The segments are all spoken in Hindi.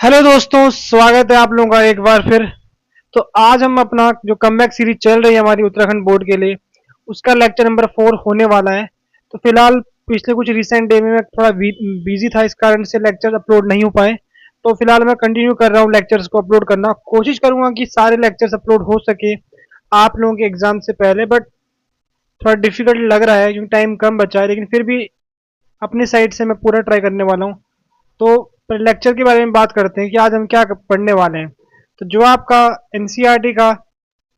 हेलो दोस्तों, स्वागत है आप लोगों का एक बार फिर। तो आज हम अपना जो कमबैक सीरीज चल रही है हमारी उत्तराखंड बोर्ड के लिए, उसका लेक्चर नंबर 4 होने वाला है। तो फिलहाल पिछले कुछ रिसेंट डे में मैं थोड़ा बिजी था, इस कारण से लेक्चर अपलोड नहीं हो पाए। तो फिलहाल मैं कंटिन्यू कर रहा हूँ लेक्चर्स को अपलोड करना, कोशिश करूंगा कि सारे लेक्चर्स अपलोड हो सके आप लोगों के एग्जाम से पहले। बट थोड़ा डिफिकल्ट लग रहा है क्योंकि टाइम कम बचा है, लेकिन फिर भी अपनी साइड से मैं पूरा ट्राई करने वाला हूँ। तो लेक्चर के बारे में बात करते हैं कि आज हम क्या पढ़ने वाले हैं। तो जो आपका एनसीईआरटी का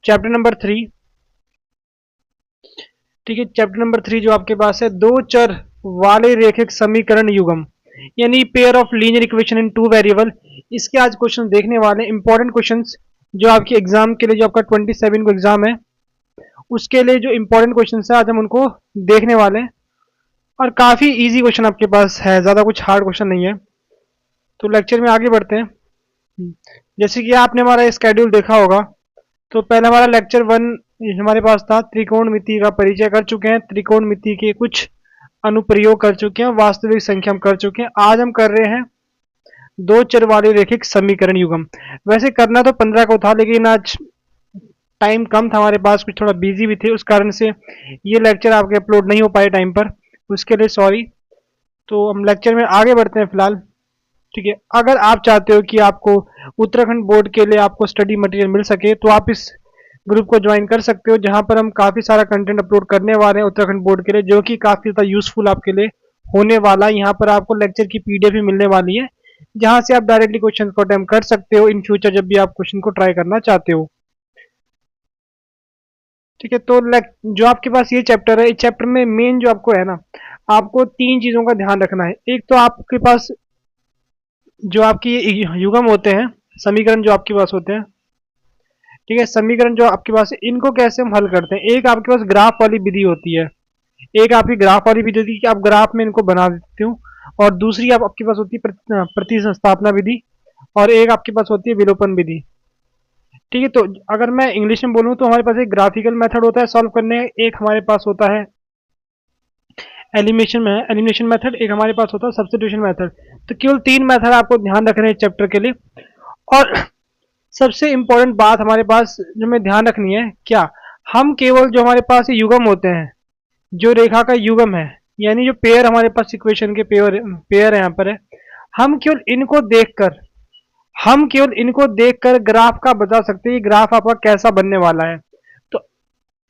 चैप्टर नंबर 3, ठीक है, चैप्टर नंबर 3 जो आपके पास है, दो चर वाले रेखिक समीकरण युग्म, यानी pair of linear equation in two variable, इसके आज क्वेश्चन देखने वाले हैं। इंपॉर्टेंट क्वेश्चंस जो आपके एग्जाम के लिए, जो आपका 27 को एग्जाम है उसके लिए जो इंपॉर्टेंट क्वेश्चन है आज हम उनको देखने वाले हैं। और काफी इजी क्वेश्चन आपके पास है, ज्यादा कुछ हार्ड क्वेश्चन नहीं है। तो लेक्चर में आगे बढ़ते हैं। जैसे कि आपने हमारा स्केड्यूल देखा होगा, तो पहले हमारा लेक्चर 1 हमारे पास था, त्रिकोणमिति का परिचय कर चुके हैं, त्रिकोणमिति के कुछ अनुप्रयोग कर चुके हैं, वास्तविक संख्या हम कर चुके हैं। आज हम कर रहे हैं दो चर वाले रेखिक समीकरण युग्म। वैसे करना तो 15 को था, लेकिन आज टाइम कम था हमारे पास, कुछ थोड़ा बिजी भी थे, उस कारण से ये लेक्चर आपके अपलोड नहीं हो पाए टाइम पर, उसके लिए सॉरी। तो हम लेक्चर में आगे बढ़ते हैं फिलहाल। ठीक है, अगर आप चाहते हो कि आपको उत्तराखंड बोर्ड के लिए आपको स्टडी मटेरियल मिल सके, तो आप इस ग्रुप को ज्वाइन कर सकते हो, जहां पर हम काफी सारा कंटेंट अपलोड करने वाले हैं उत्तराखंड बोर्ड के लिए, जो कि काफी ज्यादा यूजफुल आपके लिए होने वाला है। यहाँ पर आपको लेक्चर की पीडीएफ भी मिलने वाली है, जहां से आप डायरेक्टली क्वेश्चन को अटेम्प्ट कर सकते हो इन फ्यूचर, जब भी आप क्वेश्चन को ट्राई करना चाहते हो। ठीक है, तो जो आपके पास ये चैप्टर है, इस चैप्टर में मेन जो आपको है ना, आपको तीन चीजों का ध्यान रखना है। एक तो आपके पास जो आपकी युग्म होते हैं, समीकरण जो आपके पास होते हैं, ठीक है, समीकरण जो आपके पास है, इनको कैसे हम हल करते हैं। एक आपके पास ग्राफ वाली विधि होती है, एक आपकी ग्राफ वाली विधि होती है कि आप ग्राफ में इनको बना देते हो, और दूसरी आपके पास होती है प्रतिस्थापना विधि, और एक आपके पास होती है विलोपन विधि। ठीक है, तो अगर मैं इंग्लिश में बोलूँ तो हमारे पास एक ग्राफिकल मेथड होता है सॉल्व करने, एक हमारे पास होता है एलिमिनेशन मेथड, एक हमारे पास होता है सब्स्टिट्यूशन मेथड। तो केवल तीन मेथड आपको ध्यान रखने हैं चैप्टर के लिए। और सबसे इंपॉर्टेंट बात हमारे पास जो हमें ध्यान रखनी है, क्या हम केवल जो हमारे पास ये युग्म होते हैं, जो रेखा का युग्म है, यानी जो पेयर हमारे पास इक्वेशन के पेयर पेयर है यहाँ पर है, हम केवल इनको देखकर हम केवल इनको देखकर ग्राफ का बता सकते हैं कि ग्राफ आपका कैसा बनने वाला है। तो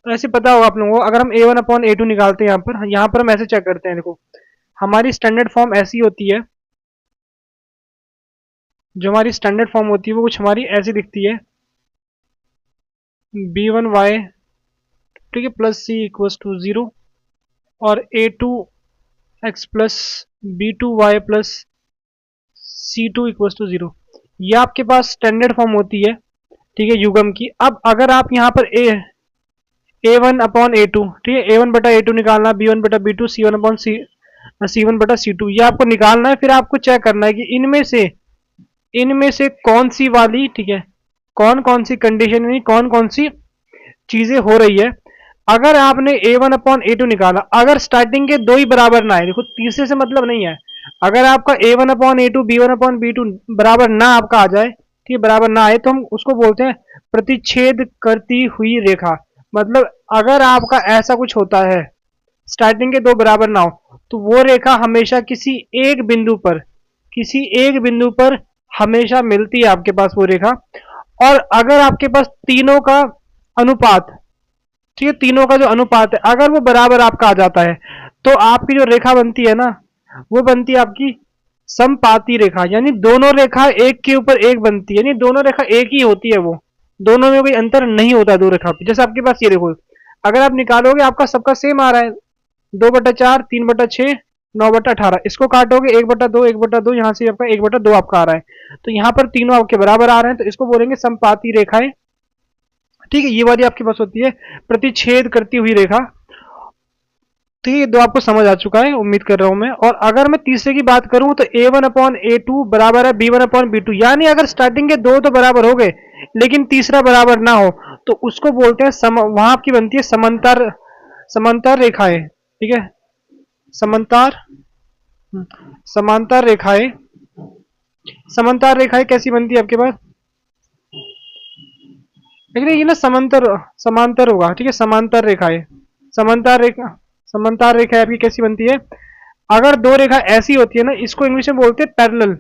ऐसे पता होगा आप लोगों को, अगर हम a1/a2 निकालते हैं, यहाँ पर हम ऐसे चेक करते हैं। देखो, हमारी स्टैंडर्ड फॉर्म ऐसी होती है, जो हमारी स्टैंडर्ड फॉर्म होती है वो कुछ हमारी ऐसी दिखती है, b1y, ठीक है, प्लस सी इक्वल्स टू 0, और a2x plus b2y plus c2 equals to 0। ये आपके पास स्टैंडर्ड फॉर्म होती है, ठीक है, युग्म की। अब अगर आप यहाँ पर a1/a2, ठीक है, a1/a2 निकालना, b1/b2, c1/c2, ये आपको निकालना है। फिर आपको चेक करना है कि इनमें से कौन सी वाली, ठीक है, कौन कौन सी कंडीशन में कौन कौन सी चीजें हो रही है। अगर आपने a1/a2 निकाला, अगर स्टार्टिंग के दो ही बराबर ना आए, देखो तीसरे से मतलब नहीं है, अगर आपका a1/a2 b1/b2 बराबर ना आपका आ जाए, ठीक है, बराबर ना आए, तो हम उसको बोलते हैं प्रतिच्छेद करती हुई रेखा। मतलब अगर आपका ऐसा कुछ होता है, स्टार्टिंग के दो बराबर ना हो, तो वो रेखा हमेशा किसी एक बिंदु पर हमेशा मिलती है आपके पास वो रेखा। और अगर आपके पास तीनों का अनुपात, ठीक है, तीनों का जो अनुपात है, अगर वो बराबर आपका आ जाता है, तो आपकी जो रेखा बनती है ना, वो बनती है आपकी समपाती रेखा, यानी दोनों रेखा एक के ऊपर एक बनती है, यानी दोनों रेखा एक ही होती है, वो दोनों में कोई अंतर नहीं होता दो रेखा पे। जैसे आपके पास ये देखो, अगर आप निकालोगे आपका सबका सेम आ रहा है, 2/4, 3/6, 9/18, इसको काटोगे 1/2, 1/2, यहाँ से आपका 1/2 आपका आ रहा है। तो यहाँ पर तीनों आपके बराबर आ रहे हैं, तो इसको बोलेंगे समपाती रेखाएं। ठीक है, ये वाली आपके पास होती है प्रतिच्छेद करती हुई रेखा। ठीक है, दो आपको समझ आ चुका है उम्मीद कर रहा हूं मैं। और अगर मैं तीसरे की बात करूं, तो a1/a2 बराबर है b1/b2, यानी अगर स्टार्टिंग के दो तो बराबर हो गए, लेकिन तीसरा बराबर ना हो, तो उसको बोलते हैं वहां आपकी बनती है समांतर रेखाएं। ठीक है, समांतर समांतर रेखाएं, समांतर रेखाएं कैसी बनती है आपके पास? लेकिन ये ना समांतर समांतर होगा, ठीक है, समांतर रेखाएं, समांतर रेखा आपकी कैसी बनती है? अगर दो रेखा ऐसी होती है ना, इसको इंग्लिश में बोलते हैं पैरेलल,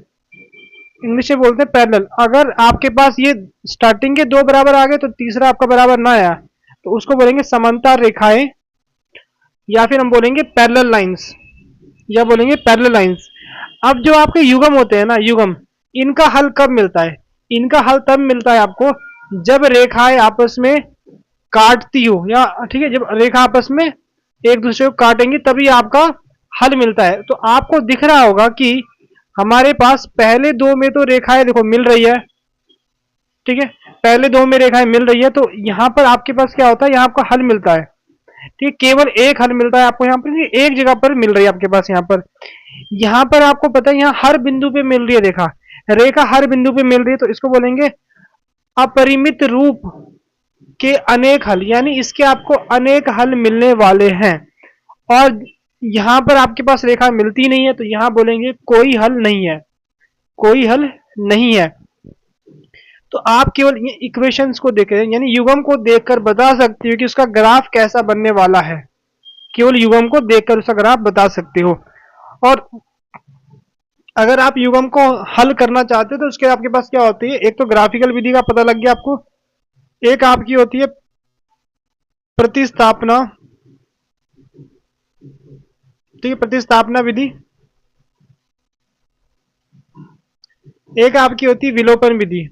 इंग्लिश में बोलते हैं पैरेलल। अगर आपके पास ये स्टार्टिंग के दो बराबर आ गए तो तीसरा आपका बराबर ना आया तो उसको बोलेंगे समांतर रेखाएं, या फिर हम बोलेंगे पैरेलल लाइंस, या बोलेंगे पैरेलल लाइंस। अब जो आपके युग्म होते हैं ना, युग्म, इनका हल कब मिलता है? इनका हल तब मिलता है आपको जब रेखाएं आपस में काटती हो, या ठीक है, जब रेखा आपस में एक दूसरे को काटेंगे तभी आपका हल मिलता है। तो आपको दिख रहा होगा कि हमारे पास पहले दो में तो रेखाएं देखो मिल रही है, ठीक है, पहले दो में रेखाएं मिल रही है, तो यहां पर आपके पास क्या होता है, यहाँ आपका हल मिलता है, ठीक है, केवल एक हल मिलता है आपको यहाँ पर, एक जगह पर मिल रही है आपके पास यहाँ पर आपको पता है यहाँ हर बिंदु पे मिल रही है रेखा, रेखा हर बिंदु पे मिल रही है, तो इसको बोलेंगे अपरिमित रूप के अनेक हल, यानी इसके आपको अनेक हल मिलने वाले हैं। और यहां पर आपके पास रेखा मिलती नहीं है तो यहां बोलेंगे कोई हल नहीं है, कोई हल नहीं है। तो आप केवल ये इक्वेशंस को देख यानी युग्म को देखकर बता सकते हो कि उसका ग्राफ कैसा बनने वाला है, केवल युग्म को देखकर उसका ग्राफ बता सकते हो। और अगर आप युग्म को हल करना चाहते हो तो उसके आपके पास क्या होती है, एक तो ग्राफिकल विधि का पता लग गया आपको, एक आपकी होती है प्रतिस्थापना, ठीक है, प्रतिस्थापना विधि, एक आपकी होती है विलोपन विधि।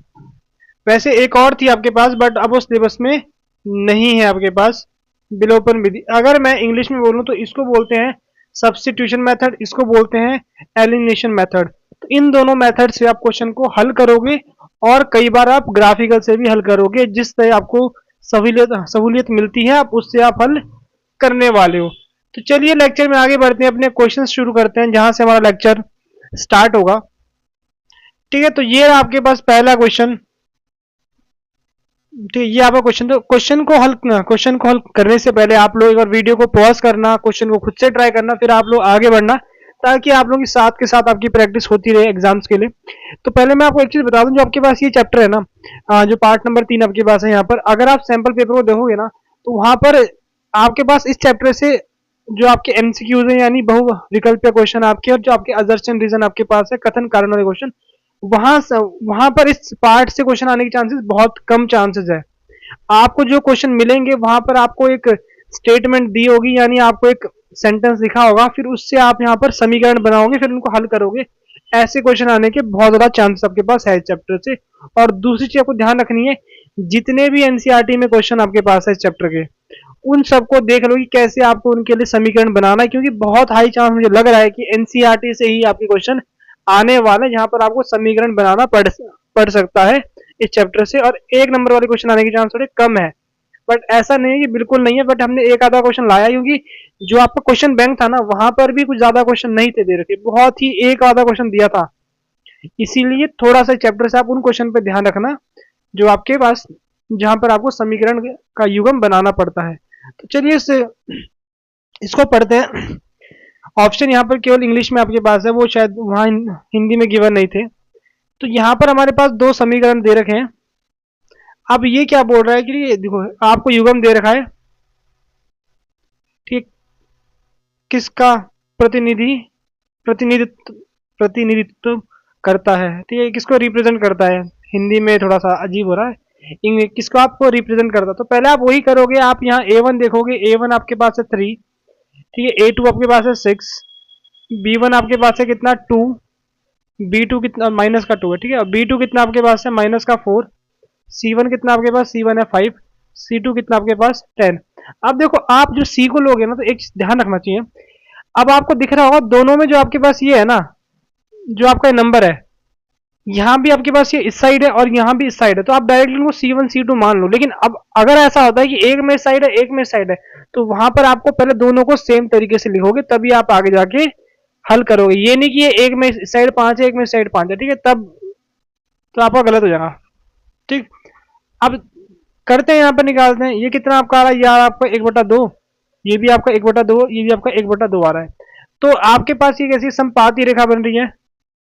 वैसे एक और थी आपके पास बट अब वो सिलेबस में नहीं है आपके पास, विलोपन विधि। अगर मैं इंग्लिश में बोलूं तो इसको बोलते हैं सब्स्टिट्यूशन मेथड, इसको बोलते हैं एलिमिनेशन मेथड। तो इन दोनों मेथड से आप क्वेश्चन को हल करोगे और कई बार आप ग्राफिकल से भी हल करोगे, जिस तरह आपको सहूलियत मिलती है आप उससे आप हल करने वाले हो। तो चलिए लेक्चर में आगे बढ़ते हैं, अपने क्वेश्चन शुरू करते हैं जहां से हमारा लेक्चर स्टार्ट होगा, ठीक है। तो ये आपके पास पहला क्वेश्चन, ठीक है, ये आपका क्वेश्चन। तो क्वेश्चन को हल करने से पहले आप लोग एक बार वीडियो को पॉज करना, क्वेश्चन को खुद से ट्राई करना, फिर आप लोग आगे बढ़ना, ताकि आप लोगों के साथ के साथ आपकी प्रैक्टिस होती रहे एग्जाम्स के लिए। तो पहले मैं आपको एक चीज बता दूं, जो आपके पास ये चैप्टर है ना, जो पार्ट नंबर 3 आपके पास है, यहाँ पर अगर आप सैंपल पेपर को देखोगे ना तो वहां पर आपके पास इस चैप्टर से जो आपके एमसीक्यूज हैं यानी बहु विकल्पीय क्वेश्चन आपके, और जो आपके असर्शन रीजन आपके पास है, कथन कारण वाले क्वेश्चन, वहां पर इस पार्ट से क्वेश्चन आने के चांसेस बहुत कम चांसेस है। आपको जो क्वेश्चन मिलेंगे वहां पर आपको एक स्टेटमेंट दी होगी, यानी आपको एक सेंटेंस लिखा होगा, फिर उससे आप यहाँ पर समीकरण बनाओगे, फिर उनको हल करोगे। ऐसे क्वेश्चन आने के बहुत ज्यादा चांसेस आपके पास है इस चैप्टर से। और दूसरी चीज आपको ध्यान रखनी है, जितने भी एनसीईआरटी में क्वेश्चन आपके पास है इस चैप्टर के, उन सबको देख लो कि कैसे आपको उनके लिए समीकरण बनाना है, क्योंकि बहुत हाई चांस मुझे लग रहा है कि एनसीईआरटी से ही आपके क्वेश्चन आने वाले, जहां पर आपको समीकरण बनाना पड़ सकता है इस चैप्टर से, और एक नंबर वाले क्वेश्चन आने के चांस थोड़े कम है। बट ऐसा नहीं है कि बिल्कुल नहीं है, बट हमने एक आधा क्वेश्चन लाया, क्योंकि जो आपका क्वेश्चन बैंक था ना वहां पर भी कुछ ज्यादा क्वेश्चन नहीं थे दे रखे, बहुत ही एक आधा क्वेश्चन दिया था, इसीलिए थोड़ा सा चैप्टर से आप उन क्वेश्चन पे ध्यान रखना जो आपके पास, जहां पर आपको समीकरण का युग्म बनाना पड़ता है। तो चलिए इसको पढ़ते हैं। ऑप्शन यहाँ पर केवल इंग्लिश में आपके पास है, वो शायद वहां हिंदी में गिवन नहीं थे। तो यहाँ पर हमारे पास दो समीकरण दे रखे हैं। अब ये क्या बोल रहा है कि देखो आपको युग्म दे रखा है, ठीक, किसका प्रतिनिधित्व प्रतिनिधित्व करता है, ठीक है, किसको रिप्रेजेंट करता है, हिंदी में थोड़ा सा अजीब हो रहा है, इंग्लिश किसको आपको रिप्रेजेंट करता है। तो पहले आप वही करोगे, आप यहाँ A1 देखोगे, A1 आपके पास है 3, ठीक है, A2 आपके पास है 6, B1 आपके पास है कितना 2, B2 कितना माइनस का 2 है, ठीक है, B2 कितना आपके पास है माइनस का 4, C1 कितना आपके पास, C1 है 5, C2 कितना आपके पास 10। अब देखो आप जो C को लोगे ना तो एक ध्यान रखना चाहिए, अब आपको दिख रहा होगा दोनों में जो आपके पास ये है ना, जो आपका नंबर है, यहाँ भी आपके पास ये इस साइड है और यहाँ भी इस साइड है, तो आप डायरेक्टली इनको C1 C2 मान लो। लेकिन अब अगर ऐसा होता है कि एक में साइड है एक में साइड है, तो वहां पर आपको पहले दोनों को सेम तरीके से लिखोगे, तभी आप आगे जाके हल करोगे। ये नहीं कि ये एक में साइड 5 है एक में साइड 5 है, ठीक है, तब तो आपका गलत हो जाएगा, ठीक। अब करते हैं, यहाँ पर निकालते हैं, ये कितना आपका आ रहा है, यार आपका 1/2, ये भी आपका 1/2, ये भी आपका 1/2 आ रहा है। तो आपके पास ये कैसी समपाती रेखा बन रही है,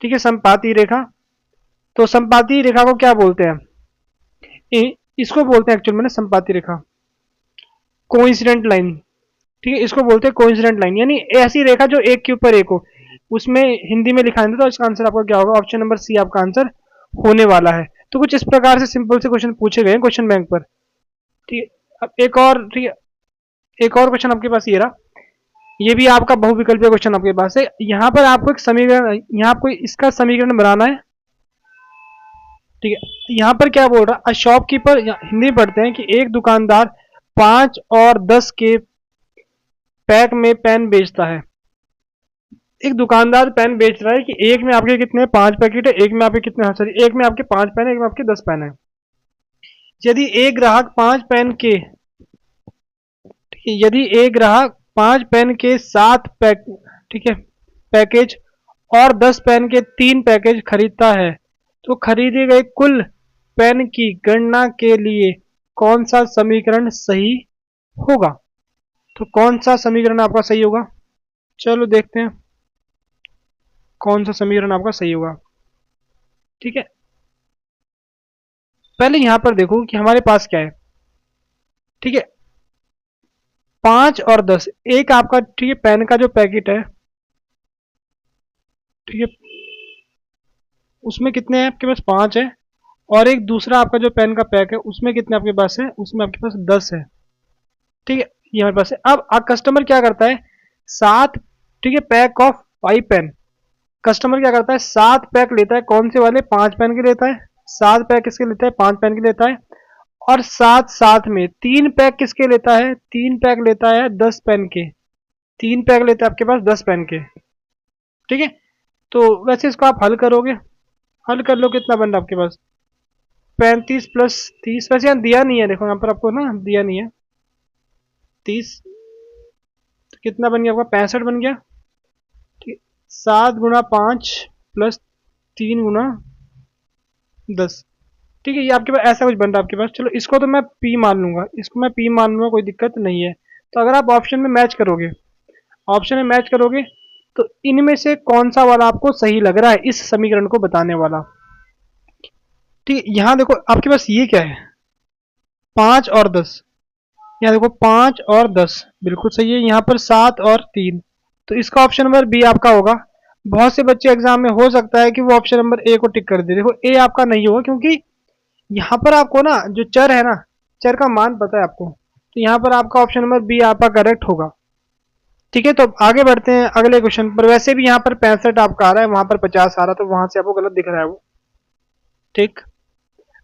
ठीक है, समपाती रेखा। तो संपाती रेखा को क्या बोलते हैं? इसको बोलते हैं एक्चुअल में ना संपाती रेखा, कोइंसिडेंट लाइन। ठीक है, इसको बोलते हैं कोइंसिडेंट लाइन, यानी ऐसी रेखा जो एक के ऊपर एक हो। उसमें हिंदी में लिखा है तो इसका आंसर आपका क्या होगा? ऑप्शन नंबर सी आपका आंसर होने वाला है। तो कुछ इस प्रकार से सिंपल से क्वेश्चन पूछे गए हैं क्वेश्चन बैंक पर। ठीक है, अब एक और, ठीक है, एक और क्वेश्चन आपके पास ये रहा। ये भी आपका बहुविकल्पीय क्वेश्चन आपके पास है। यहाँ पर आपको एक समीकरण, यहाँ आपको इसका समीकरण बनाना है। ठीक है, यहाँ पर क्या बोल रहा है? शॉपकीपर, हिंदी में पढ़ते हैं कि एक दुकानदार 5 और 10 के पैक में पेन बेचता है। एक दुकानदार पेन बेच रहा है कि एक में आपके कितने 5 पैकेट है, एक में आपके कितने, सॉरी, एक में आपके 5 पेन है, एक में आपके 10 पेन है। यदि एक ग्राहक 5 पेन के, यदि एक ग्राहक 5 पेन के 7 पैक, ठीक है, पैकेज और 10 पेन के 3 पैकेज खरीदता है, तो खरीदे गए कुल पेन की गणना के लिए कौन सा समीकरण सही होगा? तो कौन सा समीकरण आपका सही होगा? चलो देखते हैं कौन सा समीकरण आपका सही होगा। ठीक है, पहले यहां पर देखो कि हमारे पास क्या है। ठीक है, 5 और 10, एक आपका, ठीक है, पेन का जो पैकेट है, ठीक है, उसमें कितने हैं आपके पास? 5 है। और एक दूसरा आपका जो पेन का पैक है उसमें कितने आपके पास है? उसमें आपके पास 10 है। ठीक है, ये हमारे पास है। अब कस्टमर क्या करता है? 7, ठीक है, पैक ऑफ 5 पेन। कस्टमर क्या करता है? 7 पैक लेता है, कौन से वाले? 5 पेन के लेता है। 7 पैक किसके लेता है? 5 पेन के लेता है। और साथ साथ में 3 पैक किसके लेता है? 3 पैक लेता है 10 पेन के। 3 पैक लेता है आपके पास 10 पेन के। ठीक है, तो वैसे इसको आप हल करोगे, हल कर लो, कितना बन रहा आपके पास? 35 प्लस 30, वैसे यहाँ दिया नहीं है, देखो यहाँ पर आपको ना दिया नहीं है। 30, तो कितना बन गया आपका? 65 बन गया। ठीक, 7 गुना 5 प्लस 3 गुना 10। ठीक है, ये आपके पास ऐसा कुछ बन रहा है आपके पास। चलो इसको तो मैं पी मान लूंगा, इसको मैं पी मान लूंगा, कोई दिक्कत नहीं है। तो अगर आप ऑप्शन में मैच करोगे, ऑप्शन में मैच करोगे, तो इनमें से कौन सा वाला आपको सही लग रहा है इस समीकरण को बताने वाला? ठीक है, यहाँ देखो आपके पास ये क्या है? 5 और 10। यहाँ देखो 5 और 10 बिल्कुल सही है। यहाँ पर 7 और 3, तो इसका ऑप्शन नंबर बी आपका होगा। बहुत से बच्चे एग्जाम में हो सकता है कि वो ऑप्शन नंबर ए को टिक कर दे। देखो ए आपका नहीं होगा, क्योंकि यहाँ पर आपको ना जो चर है ना, चर का मान पता है आपको, तो यहाँ पर आपका ऑप्शन नंबर बी आपका करेक्ट होगा। ठीक है, तो आगे बढ़ते हैं अगले क्वेश्चन पर। वैसे भी यहाँ पर 65 आपका आ रहा है, वहां पर 50 आ रहा, तो वहां से आपको गलत दिख रहा है वो। ठीक,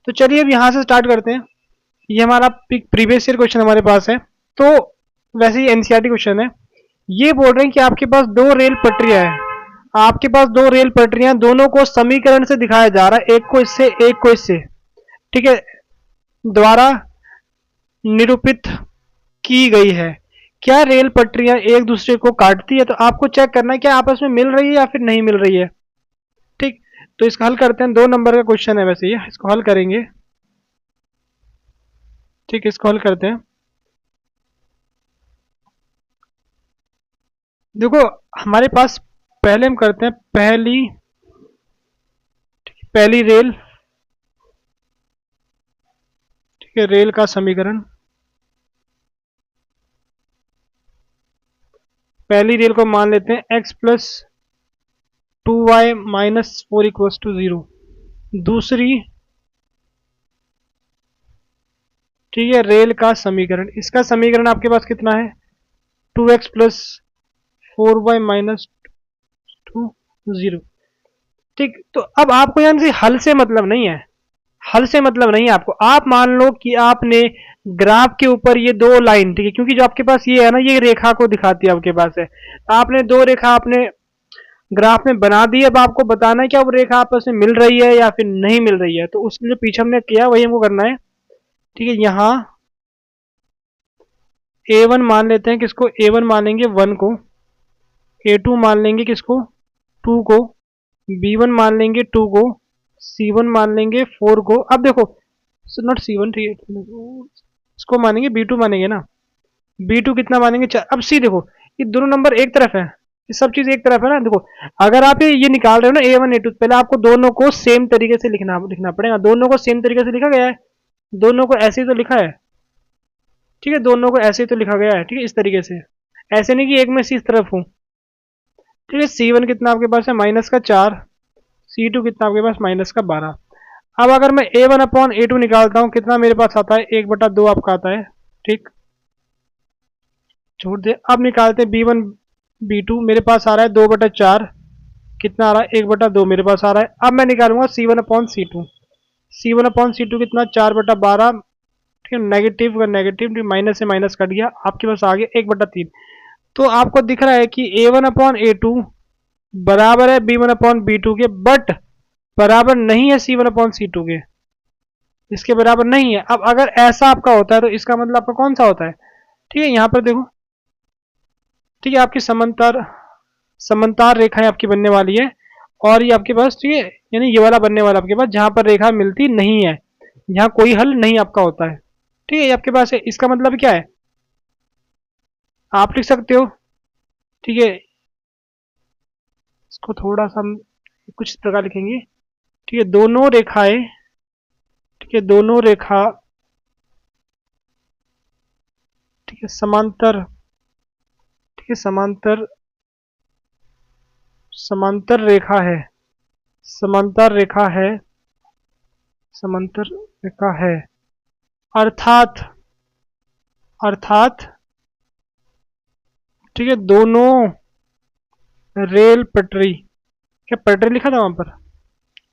तो चलिए अब यहाँ से स्टार्ट करते हैं। ये हमारा प्रीवियस ईयर क्वेश्चन हमारे पास है, तो वैसे ही एनसीईआरटी क्वेश्चन है। ये बोल रहे हैं कि आपके पास 2 रेल पटरियां हैं, आपके पास 2 रेल पटरियां, दोनों को समीकरण से दिखाया जा रहा है, एक को इससे एक को इससे, ठीक है, द्वारा निरूपित की गई है। क्या रेल पटरियां एक दूसरे को काटती है? तो आपको चेक करना है क्या आपस में मिल रही है या फिर नहीं मिल रही है। ठीक, तो इसका हल करते हैं। 2 नंबर का क्वेश्चन है वैसे ये, इसको हल करेंगे। ठीक है, इसको हल करते हैं। देखो हमारे पास, पहले हम करते हैं पहली रेल, ठीक है, रेल का समीकरण। पहली रेल को मान लेते हैं x plus 2y minus 4 equals to 0। दूसरी, ठीक है, रेल का समीकरण, इसका समीकरण आपके पास कितना है? 2x plus 4y minus 2 0। ठीक, तो अब आपको यहाँ से हल से मतलब नहीं है, हल से मतलब नहीं है आपको। आप मान लो कि आपने ग्राफ के ऊपर ये 2 लाइन, ठीक है, क्योंकि जो आपके पास ये है ना, ये रेखा को दिखाती है आपके पास है, आपने 2 रेखा आपने ग्राफ में बना दी। अब आपको बताना है क्या वो रेखा आपस में मिल रही है या फिर नहीं मिल रही है, तो उसके लिए पीछे हमने किया वही हमको करना है। ठीक है, यहाँ A1 मान लेते हैं, किसको? A1 मानेंगे 1 को, A2 मान लेंगे किसको? 2 को, B1 मान लेंगे 2 को, C1 मान लेंगे 4 को। अब देखो, नॉट C1, ठीक है, इसको मानेंगे B2 मानेंगे ना, B2 कितना मानेंगे? 4। अब सी देखो, ये दोनों नंबर एक तरफ है, ये सब चीज एक तरफ है ना। देखो अगर आप ये निकाल रहे हो ना A1 A2, पहले आपको दोनों को सेम तरीके से लिखना पड़ेगा। दोनों को सेम तरीके से लिखा गया है, दोनों को ऐसे ही तो लिखा है, ठीक है, दोनों को ऐसे ही तो लिखा गया है, ठीक है, इस तरीके से। ऐसे नहीं कि एक में इस तरफ हूँ, ठीक है। C1 कितना आपके पास है -4, C2 कितना आपके पास -12। अब अगर मैं A1/A2 निकालता हूँ, कितना मेरे पास आता है, 1/2 आपका आता है, ठीक, छोड़ दे। अब निकालते हैं B1 B2, मेरे पास आ रहा है 2/4, कितना आ रहा है 1/2 मेरे पास आ रहा है। अब मैं निकालूंगा C1/C2, C1/C2 कितना 4/12, ठीक है, नेगेटिव का नेगेटिव, माइनस से माइनस कट गया, आपके पास आ गया 1/3। तो आपको दिख रहा है कि A1/A2 बराबर है B1/B2 के, बट बराबर नहीं है C1/C2 के, इसके बराबर नहीं है। अब अगर ऐसा आपका होता है तो इसका मतलब आपका कौन सा होता है, ठीक है, यहाँ पर देखो, ठीक है, आपकी समांतर रेखाएं आपकी बनने वाली है, और ये आपके पास, ठीक है, यानी ये वाला बनने वाला आपके पास, जहां पर रेखा मिलती नहीं है, यहाँ कोई हल नहीं आपका होता है, ठीक है, ये आपके पास है। इसका मतलब क्या है, आप लिख सकते हो, ठीक है, इसको थोड़ा सा हम कुछ इस प्रकार लिखेंगे, ठीक है, दोनों रेखाएं, ठीक है, दोनों रेखा, ठीक है, समांतर, ठीक है, समांतर, समांतर रेखा है, समांतर रेखा है, समांतर रेखा है, अर्थात, अर्थात, ठीक है, दोनों रेल पटरी, क्या पटरी लिखा था वहां पर,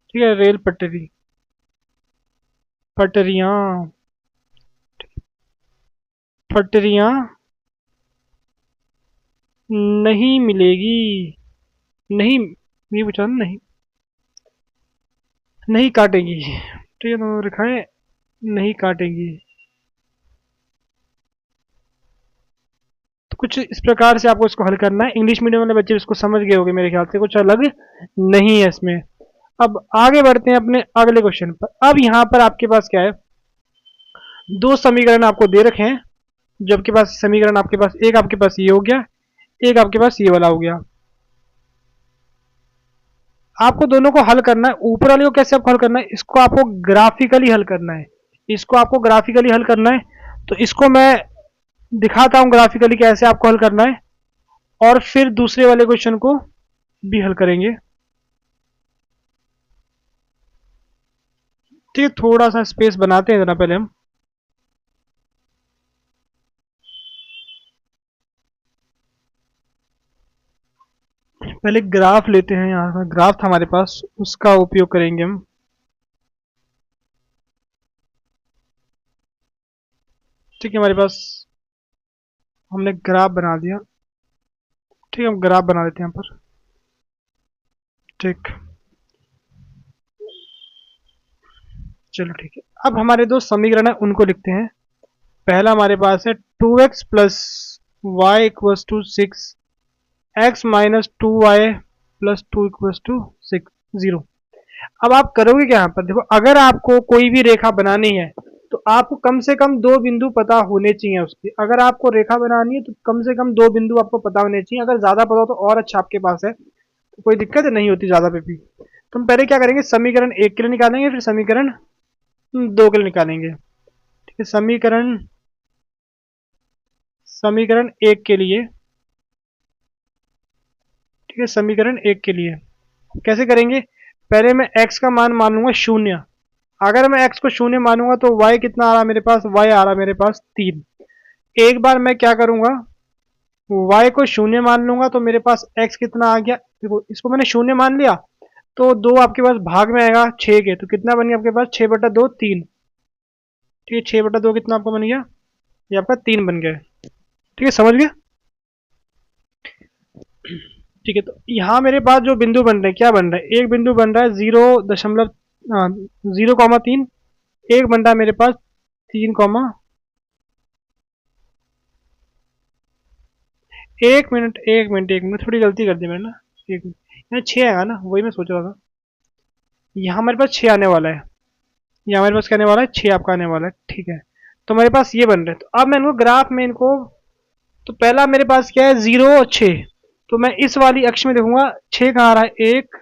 ठीक है, रेल पटरी, पटरियां, पटरियां नहीं मिलेगी, नहीं, ये पूछा ना, नहीं, नहीं काटेगी, ठीक है, तो रेखाएं नहीं काटेगी। तो कुछ इस प्रकार से आपको इसको हल करना है। इंग्लिश मीडियम वाले बच्चे इसको समझ गए होंगे मेरे ख्याल से, कुछ अलग नहीं है इसमें। अब आगे बढ़ते हैं अपने अगले क्वेश्चन पर। अब यहाँ पर आपके पास क्या है, दो समीकरण आपको दे रखे हैं, जो आपके पास समीकरण आपके पास, एक आपके पास ये हो गया, एक आपके पास ये वाला हो गया। आपको दोनों को हल करना है। ऊपर वाले को कैसे आपको हल करना है, इसको आपको ग्राफिकली हल करना है, इसको आपको ग्राफिकली हल करना है। तो इसको मैं दिखाता हूं ग्राफिकली कैसे आपको हल करना है, और फिर दूसरे वाले क्वेश्चन को भी हल करेंगे, ठीक है। थोड़ा सा स्पेस बनाते हैं जरा पहले हम, पहले ग्राफ लेते हैं। यहाँ पर ग्राफ था हमारे पास, उसका उपयोग करेंगे हम, ठीक है, हमारे पास हमने ग्राफ बना दिया, ठीक है, हम ग्राफ बना देते हैं यहाँ पर, ठीक, चलो ठीक है। अब हमारे दो समीकरण है उनको लिखते हैं। पहला हमारे पास है 2x plus y equals to 6, x minus 2y plus 2 equals to 0। अब आप करोगे क्या यहाँ पर, देखो अगर आपको कोई भी रेखा बनानी है तो आपको कम से कम दो बिंदु पता होने चाहिए उसके। अगर आपको रेखा बनानी है तो कम से कम दो बिंदु आपको पता होने चाहिए, अगर ज्यादा पता हो तो और अच्छा आपके पास है, तो कोई दिक्कत नहीं होती ज्यादा पे भी। तो हम पहले क्या करेंगे, समीकरण एक के लिए निकालेंगे, फिर समीकरण दो के लिए निकालेंगे, ठीक है। समीकरण, समीकरण एक के लिए, ठीक है, समीकरण एक के लिए कैसे करेंगे, पहले मैं x का मान मान लूंगा 0। अगर मैं x को 0 मानूंगा तो y कितना आ रहा है मेरे पास, y आ रहा है मेरे पास 3। एक बार मैं क्या करूंगा, y को 0 मान लूंगा तो मेरे पास x कितना आ गया, देखो इसको मैंने 0 मान लिया, तो 2 आपके पास भाग में आएगा 6 के, तो कितना बन गया आपके पास 6/2 3, ठीक है, 6/2 कितना आपका बन गया, ये आपका 3 बन गया, ठीक है, समझ गए, ठीक है। तो यहाँ मेरे पास जो बिंदु बन रहे हैं, क्या बन रहा है, एक बिंदु बन रहा है 0.3, एक बन रहा है मेरे पास 3, एक मिनट थोड़ी गलती कर दी मैंने ना, एक मिनट, यहाँ 6 आएगा ना, वही मैं सोच रहा था। यहाँ मेरे पास 6 आने वाला है, यहाँ मेरे पास क्या आने वाला है, 6 आपका आने वाला है, ठीक है। तो मेरे पास ये बन रहे हैं, तो अब मैं इनको ग्राफ में इनको, तो पहला मेरे पास क्या है 0 और 6, तो मैं इस वाली अक्ष में देखूंगा 6 कहाँ आ रहा है, एक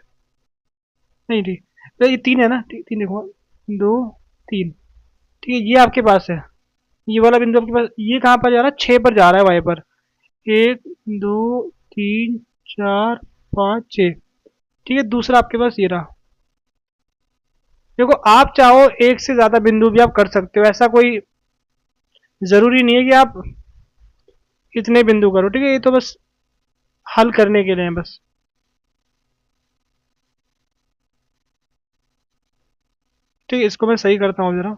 नहीं ठीक, तो ये 3 है ना, तीन देखूंगा, 2 3, ठीक है, ये आपके पास है, ये वाला बिंदु आपके पास, ये कहाँ पर जा रहा है, 6 पर जा रहा है वाई पर, 1 2 3 4 5 6, ठीक है। दूसरा आपके पास ये रहा। देखो आप चाहो एक से ज्यादा बिंदु भी आप कर सकते हो, ऐसा कोई जरूरी नहीं है कि आप इतने बिंदु करो, ठीक है, ये तो बस हल करने के लिए है बस। ठीक है, इसको मैं सही करता हूँ जरा।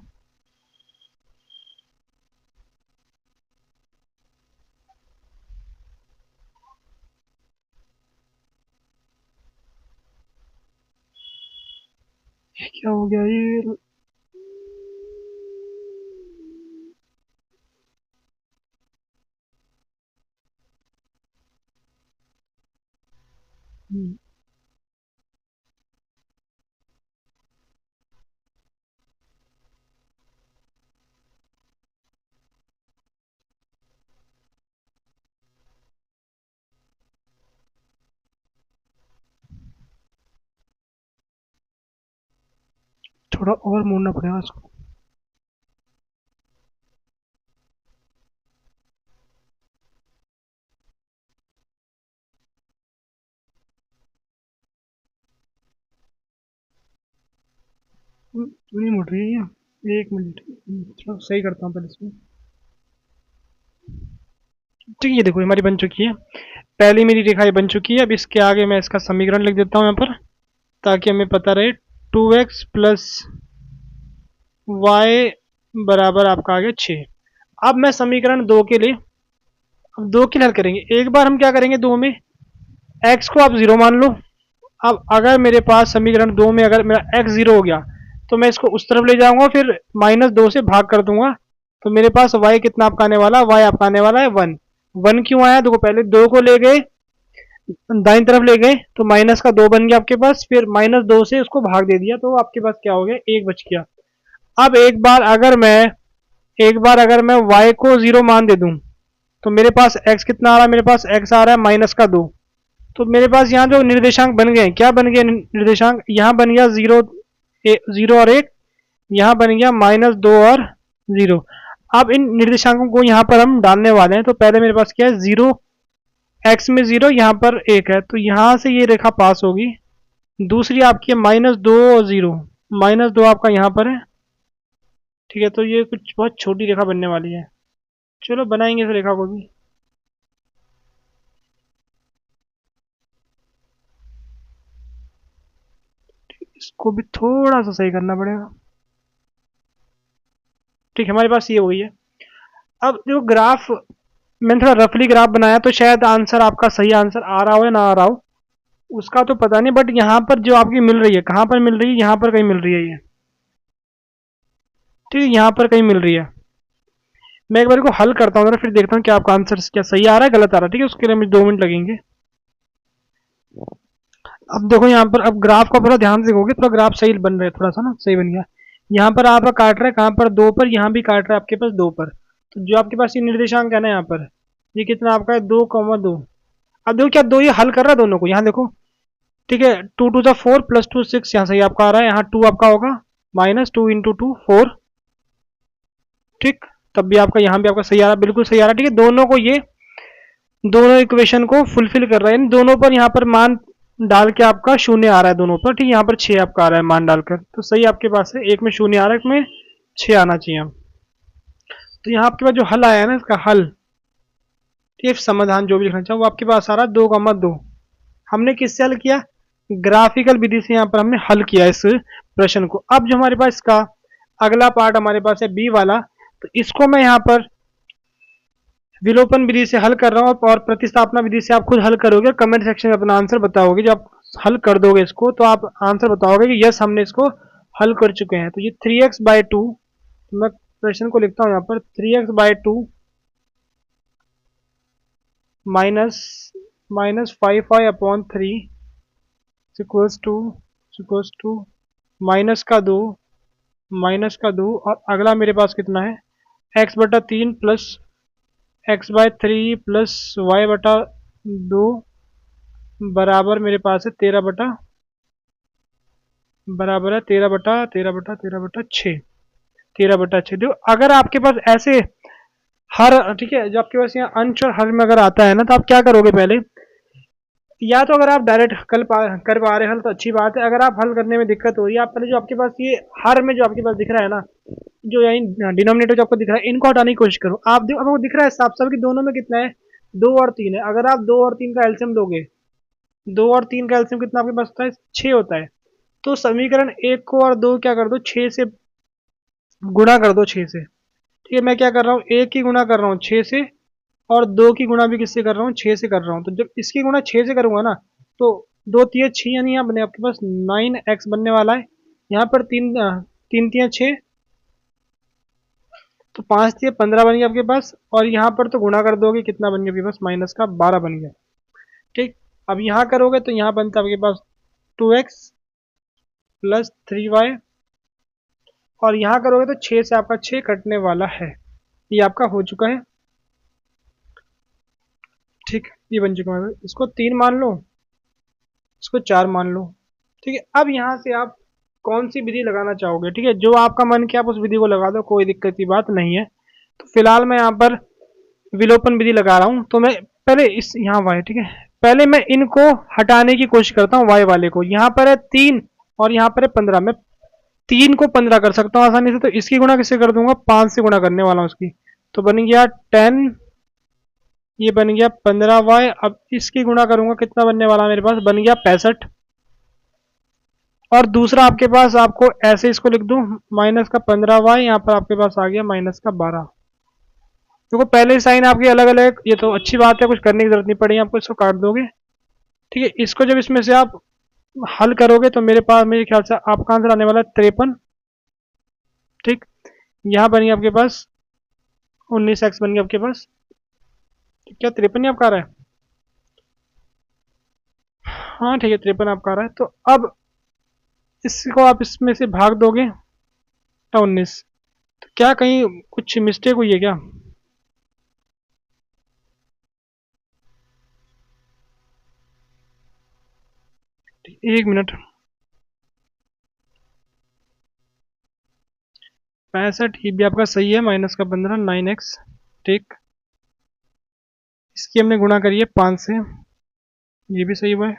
क्या हो गया ये, थोड़ा और मोड़ना पड़ेगा इसको। क्यों नहीं मुड़ रही है ये, एक मिनट, थोड़ा सही करता हूँ पहले इसमें। ठीक है, ये देखो हमारी बन चुकी है, पहली मेरी रेखा ये बन चुकी है। अब इसके आगे मैं इसका समीकरण लिख देता हूँ यहाँ पर, ताकि हमें पता रहे, 2x प्लस वाई बराबर आपका आ गया 6। अब मैं समीकरण दो के लिए, अब दो के लिए हल करेंगे। एक बार हम क्या करेंगे, दो में x को आप जीरो मान लो। अब अगर मेरे पास समीकरण दो में अगर मेरा x जीरो हो गया, तो मैं इसको उस तरफ ले जाऊंगा, फिर -2 से भाग कर दूंगा, तो मेरे पास y कितना आपका आने वाला, y आपका आने वाला है 1। 1 क्यों आया, देखो पहले दो को ले गए, दाईं तरफ ले गए, तो माइनस का 2 बन गया आपके पास, फिर -2 से उसको भाग दे दिया, तो आपके पास क्या हो गया, एक बच गया। अब एक बार अगर मैं y को जीरो मान दे दूं, तो मेरे पास x कितना आ रहा है, मेरे पास x आ रहा है -2। तो मेरे पास यहाँ जो निर्देशांक बन गए, क्या बन गए निर्देशांक, यहाँ बन गया 0, 0 और 1, यहाँ बन गया -2 और 0। अब इन निर्देशांकों को यहाँ पर हम डालने वाले हैं, तो पहले मेरे पास क्या है, 0, x में 0, यहाँ पर 1 है, तो यहाँ से ये रेखा पास होगी। दूसरी आपकी है -2 और 0, -2 आपका यहाँ पर है, ठीक है, तो ये कुछ बहुत छोटी रेखा बनने वाली है। चलो बनाएंगे इस रेखा को भी, इसको भी थोड़ा सा सही करना पड़ेगा। ठीक है, हमारे पास ये हो गई है। अब जो ग्राफ, मैंने थोड़ा रफली ग्राफ बनाया, तो शायद आंसर आपका सही आंसर आ रहा हो या ना आ रहा हो, उसका तो पता नहीं, बट यहाँ पर जो आपकी मिल रही है, कहाँ पर मिल रही है, यहाँ पर कहीं मिल रही है ये, ठीक है, यहाँ पर कहीं मिल रही है। मैं एक बार को हल करता हूँ, फिर देखता हूँ क्या आपका आंसर क्या सही आ रहा है गलत आ रहा है, ठीक है, उसके लिए मुझे 2 मिनट लगेंगे। अब देखो यहाँ पर, अब ग्राफ का पूरा ध्यान से देखोगे, थोड़ा ग्राफ सही बन रहा है, थोड़ा सा ना सही बन गया। यहाँ पर आपका काट रहा है कहाँ पर, 2 पर, यहाँ भी काट रहा है आपके पास 2 पर, तो जो आपके पास ये निर्देशांक है ना यहाँ पर, ये कितना आपका है, 2,2। अब देखो क्या दो ये हल कर रहा है दोनों को, यहाँ देखो, ठीक है, 2 2 4 +2 6, यहाँ सही आपका आ रहा है, यहाँ 2 आपका होगा, -2 × 2 4, ठीक, तब भी आपका यहाँ भी आपका सही आ रहा है, बिल्कुल सही आ रहा है, ठीक है। दोनों को ये दोनों इक्वेशन को फुलफिल कर रहा है, दोनों पर यहाँ पर मान डाल के आपका शून्य आ रहा है दोनों पर, ठीक, यहाँ पर 6 आपका आ रहा है मान डालकर, तो सही आपके पास है, एक में शून्य आ रहा है, एक में 6 आना चाहिए। तो यहाँ आपके पास जो हल आया है ना, इसका हल, ठीक, समाधान जो भी लिखना चाहो वो आपके पास आ रहा है 2,2। हमने किससे हल किया, ग्राफिकल विधि से यहाँ पर हमने हल किया इस प्रश्न को। अब जो हमारे पास इसका अगला पार्ट हमारे पास है बी वाला, तो इसको मैं यहाँ पर विलोपन विधि से हल कर रहा हूँ, और प्रतिस्थापना विधि से आप खुद हल करोगे, कमेंट सेक्शन में अपना आंसर बताओगे। जब आप हल कर दोगे इसको, तो आप आंसर बताओगे कि यस हमने इसको हल कर चुके हैं। तो ये 3x/2, मैं प्रश्न को लिखता हूँ यहाँ पर, 3x/2 minus -5y/3 equals to -2, और अगला मेरे पास कितना है, x/3 plus x/3 plus y/2 बराबर मेरे पास है 13 बराबर है 13 बटा 13 बटा 6। देखो अगर आपके पास ऐसे हर, ठीक है, जो आपके पास यहाँ अंश और हर में अगर आता है ना, तो आप क्या करोगे पहले, या तो अगर आप डायरेक्ट कर पा रहे हल तो अच्छी बात है। अगर आप हल करने में दिक्कत हो रही है, आप पहले जो आपके पास ये हर में जो आपके पास दिख रहा है ना, जो यही डिनोमिनेटर जो आपको दिख रहा है, इनको हटाने की कोशिश करो। आप देखो आपको दिख रहा है साफ साफ कि दोनों में कितना है, 2 और 3 है। अगर आप 2 और 3 का एल्सियम लोगे, 2 और 3 का एल्सियम कितना आपके पास होता है, 6 होता है। तो समीकरण 1 को और 2 क्या कर दो, 6 से गुणा कर दो, 6 से। ठीक है, मैं क्या कर रहा हूँ, 1 की गुणा कर रहा हूँ 6 से, और 2 की गुणा भी किससे कर रहा हूँ, 6 से कर रहा हूँ। तो जब इसकी गुणा 6 से करूंगा ना, तो 2 3 6, यानी यहाँ बने आपके पास 9x बनने वाला है। यहाँ पर 3 3 6, तो 5 3 15 बन गया आपके पास। और यहाँ पर तो गुणा कर दोगे, कितना बन गया आपके पास, -12 बन गया। ठीक, अब यहाँ करोगे तो यहाँ बनता है आपके पास 2x प्लस 3y, और यहाँ करोगे तो 6 से आपका 6 कटने वाला है। ये आपका हो चुका है। ठीक, ये बन चुका है। इसको 3 मान लो, इसको 4 मान लो। ठीक है, अब यहाँ से आप कौन सी विधि लगाना चाहोगे, ठीक है, जो आपका मन किया आप उस विधि को लगा दो, कोई दिक्कत की बात नहीं है। तो फिलहाल मैं यहाँ पर विलोपन विधि लगा रहा हूँ। तो मैं पहले इस यहाँ y, ठीक है, पहले मैं इनको हटाने की कोशिश करता हूँ, y वाले को। यहाँ पर है 3 और यहाँ पर है 15। मैं 3 को 15 कर सकता हूँ आसानी से, तो इसकी गुणा किससे कर दूंगा, 5 से गुणा करने वाला हूँ उसकी। तो बन गया 10, ये बन गया 15y। अब इसकी गुणा करूंगा, कितना बनने वाला मेरे पास, बन गया 65। और दूसरा आपके पास, आपको ऐसे इसको लिख दूं, -15y, यहाँ पर आपके पास आ गया -12। देखो पहले साइन आपके अलग अलग, ये तो अच्छी बात है, कुछ करने की जरूरत नहीं पड़ी आपको, इसको काट दोगे। ठीक है, इसको जब इसमें से आप हल करोगे तो मेरे पास, मेरे ख्याल से आपका आंसर आने वाला है 53। ठीक, यहाँ बन गया आपके पास 19x बन गया आपके पास। क्या 53 ही आपका आ रहा है, हाँ ठीक है 53 आपका आ रहा है। तो अब इसको आप इसमें से भाग दोगे 19। तो क्या कहीं कुछ मिस्टेक हुई है क्या, एक मिनट। 65 ये भी आपका सही है, -15 9x। ठीक, इसकी हमने गुणा करी है 5 से, ये भी सही हुआ है,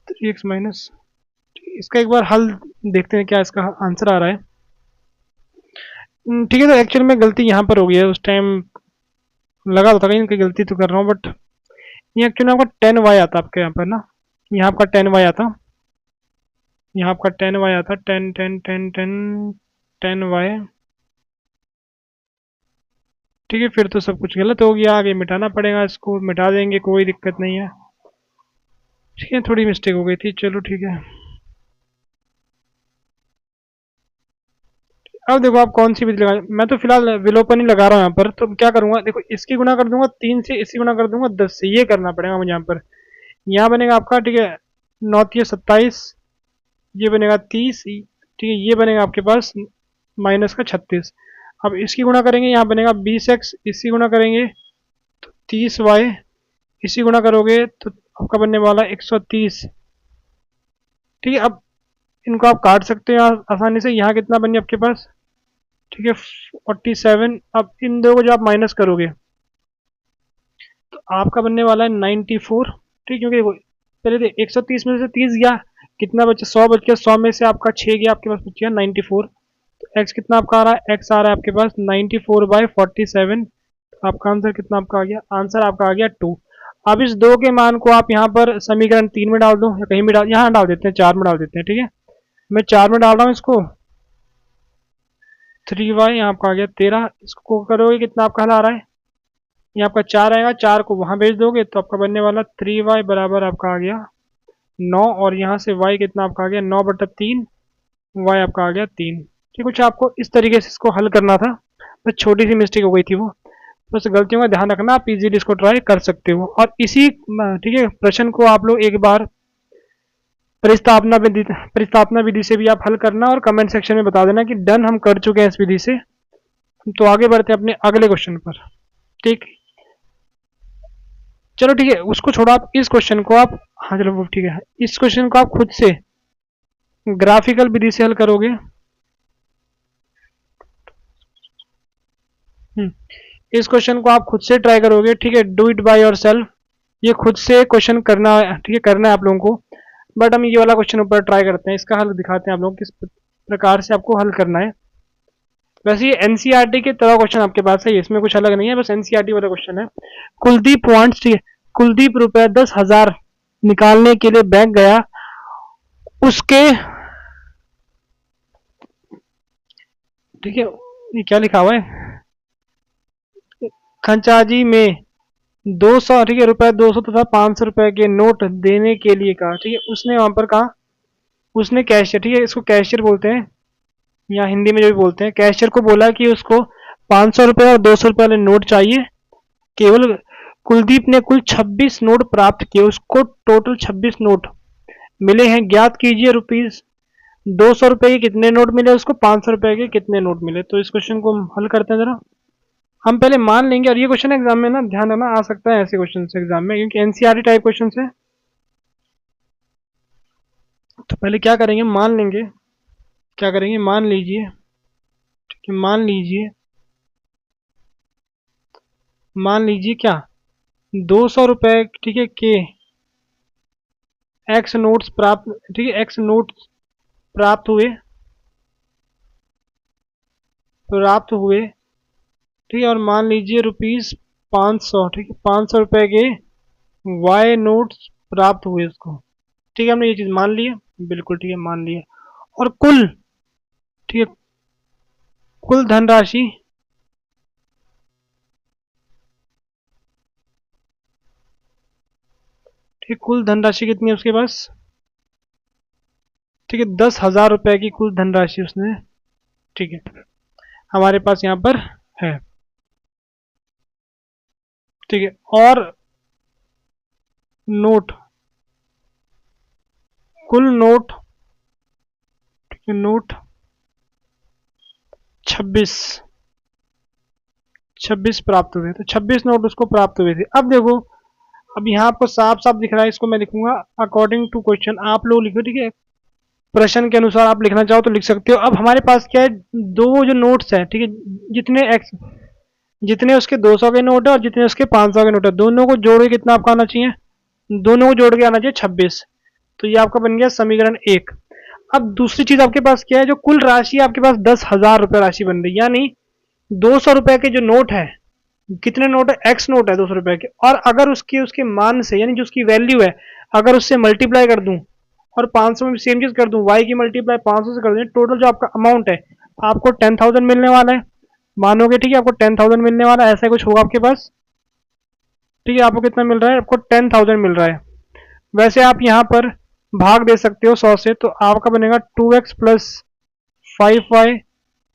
3x माइनस। इसका एक बार हल देखते हैं क्या इसका आंसर आ रहा है। ठीक है, तो एक्चुअल में गलती यहाँ पर हो गई है, उस टाइम लगा था कहीं इनकी गलती तो कर रहा हूँ, बट ये एक्चुअली आपका 10y आता आपके यहाँ पर ना, यहाँ आपका 10y आता, यहाँ आपका 10y आता, 10 ठीक है, फिर तो सब कुछ गलत हो गया, आगे मिटाना पड़ेगा, इसको मिटा देंगे, कोई दिक्कत नहीं है। ठीक है, थोड़ी मिस्टेक हो गई थी, चलो ठीक है। अब देखो आप कौन सी विधि लगा, मैं तो फिलहाल विलोपन ही लगा रहा हूँ यहाँ पर। तो क्या करूंगा, देखो इसकी गुणा कर दूंगा 3 से, इसकी गुणा कर दूंगा 10 से, ये करना पड़ेगा मुझे यहाँ पर। यहाँ बनेगा आपका, ठीक है, 9 × 27, ये बनेगा 30। ठीक है, ये बनेगा आपके पास -36। अब इसकी गुणा करेंगे, यहाँ बनेगा 20x, इसकी गुणा करेंगे तो 30y, इसी गुणा करोगे तो आपका बनने वाला 130। ठीक है, अब इनको आप काट सकते हैं आसानी से। यहाँ कितना बन गया आपके पास, ठीक है 47। अब इन दो को जब आप माइनस करोगे तो आपका बनने वाला है 94। ठीक, क्योंकि देखो पहले तो 130 में से 30 गया, कितना बचा, 100 बच गया, 100 में से आपका 6 गया, आपके पास बच गया 94। तो एक्स कितना आपका आ रहा है, एक्स आ रहा है आपके पास 94/47। आपका आंसर कितना आपका आ गया, आंसर आपका आ गया 2। अब इस 2 के मान को आप यहाँ पर समीकरण 3 में डाल दो, या कहीं भी डाल, यहाँ डाल देते हैं 4 में डाल देते हैं। ठीक है, मैं 4 में डाल रहा हूँ इसको, 3y यहाँ आपका आ गया 13। इसको करोगे कितना आपका हल आ रहा है, ये आपका 4 आएगा, 4 को वहाँ भेज दोगे तो आपका बनने वाला 3y बराबर आपका आ गया 9। और यहाँ से y कितना आपका आ गया 9/3, y आपका आ गया 3। ठीक, कुछ आपको इस तरीके से इसको हल करना था, बस छोटी सी मिस्टेक हो गई थी वो। बस गलतियों का ध्यान रखना, आप इजीली इसको ट्राई कर सकते हो। और इसी, ठीक है, प्रश्न को आप लोग एक बार प्रतिस्थापना विधि से भी आप हल करना, और कमेंट सेक्शन में बता देना कि डन हम कर चुके हैं इस विधि से। तो आगे बढ़ते हैं अपने अगले क्वेश्चन पर। ठीक, चलो ठीक है, उसको छोड़ो, आप इस क्वेश्चन को आप, हाँ चलो वो ठीक है, इस क्वेश्चन को आप खुद से ग्राफिकल विधि से हल करोगे। इस क्वेश्चन को आप खुद से ट्राई करोगे, ठीक है, do it by your self. ये खुद से क्वेश्चन करना है, ठीक है, करना है आप लोगों को। बट हम ये वाला क्वेश्चन ऊपर ट्राई करते हैं, इसका हल दिखाते हैं आप लोग किस प्रकार से आपको हल करना है। वैसे ये एनसीईआरटी के तरह क्वेश्चन आपके पास है, इसमें कुछ अलग नहीं है, बस एनसीईआरटी वाला क्वेश्चन है। कुलदीप वांट्स, ठीक है, कुलदीप रुपए 10,000 निकालने के लिए बैंक गया, उसके, ठीक है, ये क्या लिखा हुआ है, खंचाजी में 200, ठीक है, रुपए 200 तथा 500 रुपए के नोट देने के लिए कहा, ठीक है, उसने वहां पर कहा, उसने कैशियर, ठीक है, इसको कैशियर बोलते हैं या हिंदी में जो भी बोलते हैं, कैशियर को बोला कि उसको 500 रुपए और 200 रुपए वाले नोट चाहिए। केवल कुलदीप ने कुल 26 नोट प्राप्त किए, उसको टोटल 26 नोट मिले हैं। ज्ञात कीजिए रुपीज 200 रुपए के कितने नोट मिले, उसको 500 रुपए के कितने नोट मिले। तो इस क्वेश्चन को हम हल करते हैं जरा। हम पहले मान लेंगे, और ये क्वेश्चन एग्जाम में ना ध्यान रखना आ सकता है ऐसे क्वेश्चन एग्जाम में, क्योंकि एनसीईआरटी टाइप क्वेश्चन है। तो पहले क्या करेंगे, मान लेंगे, क्या करेंगे, मान लीजिए, ठीक है, मान लीजिए क्या, 200 रुपए, ठीक है, के एक्स नोट्स प्राप्त, ठीक है, एक्स नोट्स प्राप्त हुए, ठीक है, और मान लीजिए रुपीज 500, ठीक है, 500 रुपए के वाई नोट्स प्राप्त हुए उसको। ठीक है, हमने ये चीज मान ली है, बिल्कुल ठीक है, मान लिया। और कुल, ठीक है, कुल धनराशि, ठीक, कुल धनराशि कितनी है उसके पास, ठीक है, 10,000 रुपए की कुल धनराशि उसने, ठीक है, हमारे पास यहाँ पर है, ठीक है। और नोट, कुल नोट, ठीक है, नोट 26 प्राप्त हुए, तो 26 नोट उसको प्राप्त हुए थे। अब देखो, अब यहाँ आपको साफ साफ दिख रहा है, इसको मैं लिखूंगा अकॉर्डिंग टू क्वेश्चन, आप लोग लिखो, ठीक है, प्रश्न के अनुसार आप लिखना चाहो तो लिख सकते हो। अब हमारे पास क्या है, दो जो नोट्स है, ठीक है, जितने एक्स, जितने उसके 200 के नोट है और जितने उसके 500 के नोट है, दोनों को जोड़ के कितना आपका आना चाहिए, दोनों को जोड़ के आना चाहिए 26। तो ये आपका बन गया समीकरण 1। अब दूसरी चीज आपके पास क्या है, जो कुल राशि आपके पास 10,000 रुपए राशि बन रही है, यानी 200 रुपए के जो नोट है, कितने नोट है, एक्स नोट है 200 रुपए के, और अगर उसके उसके मान से, यानी जो उसकी वैल्यू है, अगर उससे मल्टीप्लाई कर दूं और 500 में सेम चीज कर दूं, वाई की मल्टीप्लाई 500 से कर दूं, टोटल जो आपका अमाउंट है आपको 10,000 मिलने वाला है, मानोगे, ठीक है, आपको 10,000 मिलने वाला है, ऐसा कुछ होगा आपके पास, ठीक है, आपको कितना मिल रहा है, आपको 10,000 मिल रहा है। वैसे आप यहाँ पर भाग दे सकते हो 100 से, तो आपका बनेगा 2x प्लस 5y,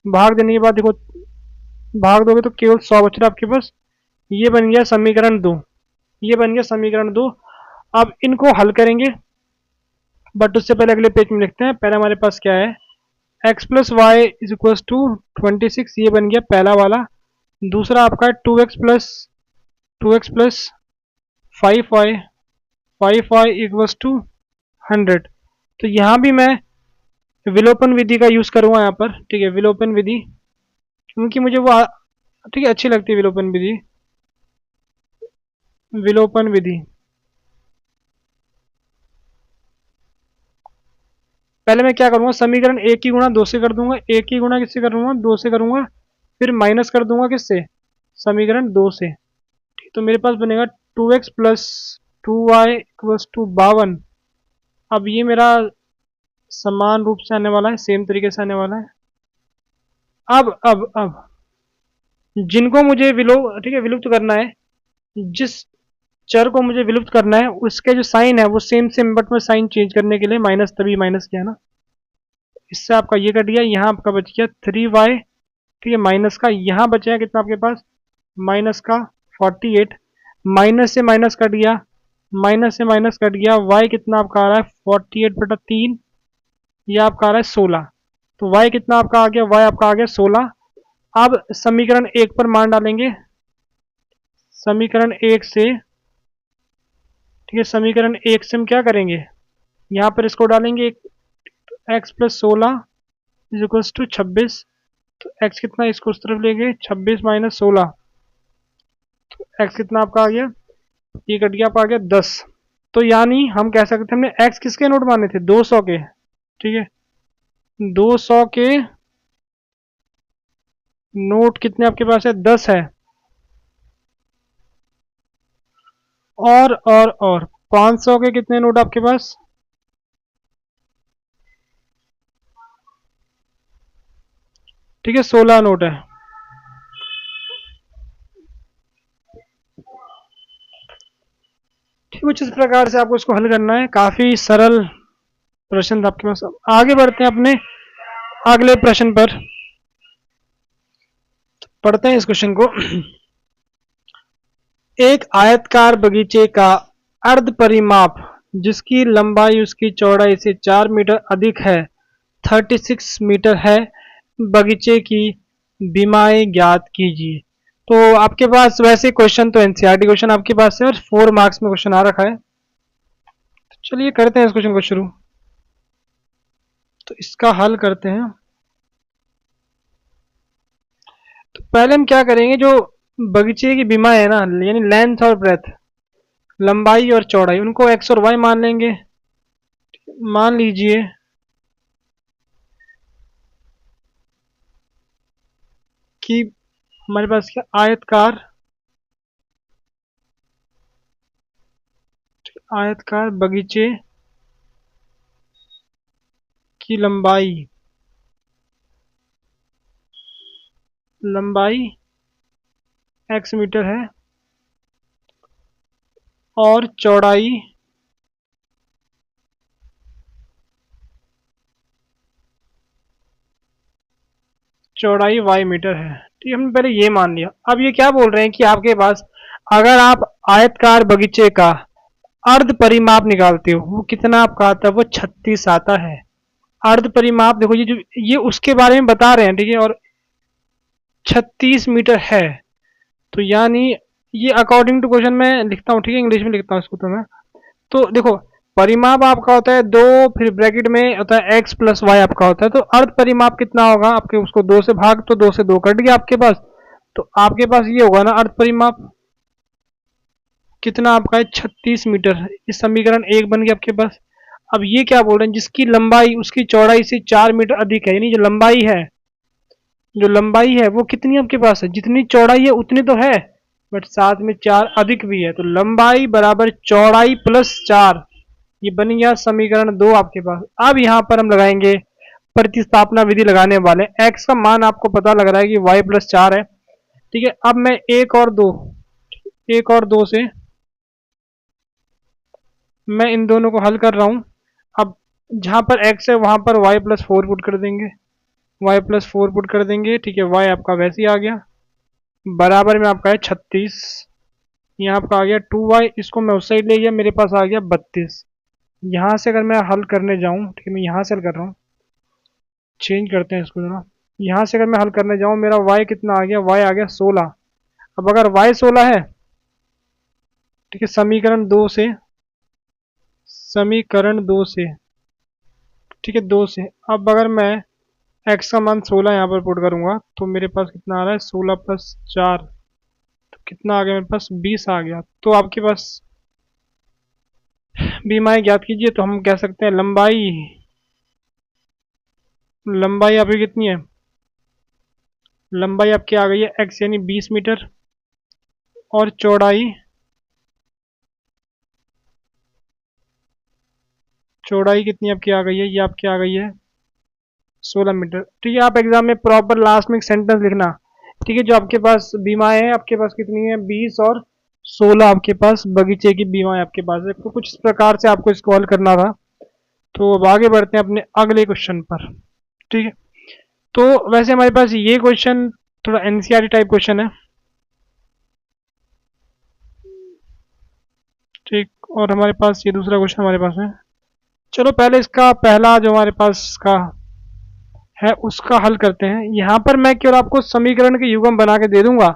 भाग देने के बाद देखो, भाग दोगे तो केवल 100 बच रहा है आपके पास। ये बन गया समीकरण 2, ये बन गया समीकरण 2। अब इनको हल करेंगे, बट उससे पहले अगले पेज में लिखते हैं। पहले हमारे पास क्या है, x plus y is equal to 26, ये बन गया पहला वाला। दूसरा आपका 2x plus 5y equals to 100। तो यहाँ भी मैं विलोपन विधि का यूज करूंगा यहाँ पर, ठीक है, विलोपन विधि, क्योंकि मुझे वो ठीक है अच्छी लगती है विलोपन विधि, विलोपन विधि। पहले मैं क्या करूंगा, समीकरण 1 की गुणा 2 से कर दूंगा, 1 की गुणा किससे करूंगा, 2 से करूंगा, फिर माइनस कर दूंगा किससे, समीकरण 2 से। ठीक, तो मेरे पास बनेगा 2x plus 2y equals to 52। अब ये मेरा समान रूप से आने वाला है, सेम तरीके से आने वाला है। अब जिनको मुझे ठीक है, विलुप्त करना है, जिस चर को मुझे विलुप्त करना है उसके जो साइन है वो सेम सेम, बट मैं साइन चेंज करने के लिए माइनस, तभी माइनस किया ना, इससे आपका ये कट गया, यहाँ आपका बच गया 3y, ठीक है, माइनस का यहाँ बचा कितना आपके पास, माइनस का 48, माइनस से माइनस कट गया, माइनस से माइनस कट गया, y कितना आपका आ रहा है 48/3, ये आपका आ रहा है 16। तो y कितना आपका आ गया, y आपका आ गया 16। अब समीकरण 1 पर मान डालेंगे, समीकरण 1 से ठीक है, समीकरण एक से हम क्या करेंगे, यहाँ पर इसको डालेंगे, x plus 16 is equals to 26। तो एक्स कितना, इसको उस तरफ लेंगे, 26 माइनस 16, तो एक्स कितना आपका आ गया, ये कट गया, आप आ गया 10। तो यानी हम कह सकते हैं, हमने एक्स किसके नोट माने थे, 200 के। ठीक है, 200 के नोट कितने आपके पास है, 10 है। और 500 के कितने नोट आपके पास, ठीक है 16 नोट है। ठीक, कुछ इस प्रकार से आपको इसको हल करना है, काफी सरल प्रश्न था आपके पास। आगे बढ़ते हैं अपने अगले प्रश्न पर, पढ़ते हैं इस क्वेश्चन को। एक आयतकार बगीचे का अर्ध परिमाप जिसकी लंबाई उसकी चौड़ाई से 4 मीटर अधिक है 36 मीटर है, बगीचे की बीमाएं ज्ञात कीजिए। तो आपके पास वैसे क्वेश्चन तो एनसीईआरटी क्वेश्चन आपके पास है और 4 मार्क्स में क्वेश्चन आ रखा है। तो चलिए करते हैं इस क्वेश्चन को शुरू। तो इसका हल करते हैं। तो पहले हम क्या करेंगे, जो बगीचे की बीमा है ना, यानी लेंथ और ब्रेथ, लंबाई और चौड़ाई, उनको एक्स और वाई मान लेंगे। मान लीजिए कि हमारे पास क्या, आयतकार बगीचे की लंबाई x मीटर है और चौड़ाई y मीटर है। ठीक है, हमने पहले ये मान लिया। अब ये क्या बोल रहे हैं कि आपके पास अगर आप आयतकार बगीचे का अर्ध परिमाप निकालते हो, वो कितना आपका आता है, वो 36 आता है। अर्ध परिमाप देखो, ये उसके बारे में बता रहे हैं, ठीक है, और 36 मीटर है। तो यानी ये अकॉर्डिंग टू क्वेश्चन मैं लिखता हूँ, ठीक है, इंग्लिश में लिखता हूँ इसको। तो मैं तो देखो, परिमाप आपका होता है 2, फिर ब्रैकेट में होता है x प्लस वाई आपका होता है। तो अर्ध परिमाप कितना होगा आपके, उसको 2 से भाग, तो 2 से 2 कट गया आपके पास। तो आपके पास ये होगा ना, अर्ध परिमाप कितना आपका है, 36 मीटर। इस समीकरण एक बन गया आपके पास। अब ये क्या बोल रहे हैं, जिसकी लंबाई उसकी चौड़ाई से 4 मीटर अधिक है, यानी जो लंबाई है वो कितनी आपके पास है, जितनी चौड़ाई है उतनी तो है, बट साथ में 4 अधिक भी है। तो लंबाई बराबर चौड़ाई प्लस 4, ये बन गया समीकरण 2 आपके पास। अब यहाँ पर हम लगाएंगे प्रतिस्थापना विधि लगाने वाले। x का मान आपको पता लग रहा है कि y प्लस 4 है। ठीक है, अब मैं एक और दो से मैं इन दोनों को हल कर रहा हूँ। अब जहाँ पर x है वहाँ पर y प्लस 4 पुट कर देंगे, ठीक है, y आपका वैसे ही आ गया, बराबर में आपका है 36, यहाँ आपका आ गया 2y, इसको मैं उस साइड ले गया, मेरे पास आ गया 32। यहाँ से अगर मैं हल करने जाऊँ, ठीक है, मैं यहाँ से हल कर रहा हूँ, चेंज करते हैं इसको जरा। यहाँ से अगर मैं हल करने जाऊँ, मेरा y कितना आ गया, y आ गया 16। अब अगर y 16 है, ठीक है, समीकरण दो से, ठीक है, 2 से, अब अगर मैं x का मान 16 यहाँ पर पुट करूँगा, तो मेरे पास कितना आ रहा है, 16 प्लस 4, तो कितना आ गया मेरे पास, 20 आ गया। तो आपके पास बीमाएं ज्ञात कीजिए। तो हम कह सकते हैं लंबाई आपकी कितनी है, लंबाई आपकी आ गई है x यानी 20 मीटर, और चौड़ाई कितनी आपकी आ गई है, ये आपकी आ गई है 16 मीटर। ठीक है, आप एग्जाम में प्रॉपर लास्ट में एक सेंटेंस लिखना। ठीक है, जो आपके पास बीमाएं हैं आपके पास कितनी है, 20 और 16 आपके पास बगीचे की बीमाएं आपके पास है। तो कुछ इस प्रकार से आपको इसको हल करना था। तो अब आगे बढ़ते हैं अपने अगले क्वेश्चन पर। ठीक है, तो वैसे हमारे पास ये क्वेश्चन थोड़ा एनसीईआरटी टाइप क्वेश्चन है। ठीक, और हमारे पास ये दूसरा क्वेश्चन हमारे पास है। चलो पहले इसका पहला जो हमारे पास का है उसका हल करते हैं। यहाँ पर मैं केवल आपको समीकरण के युग्म बना के दे दूंगा,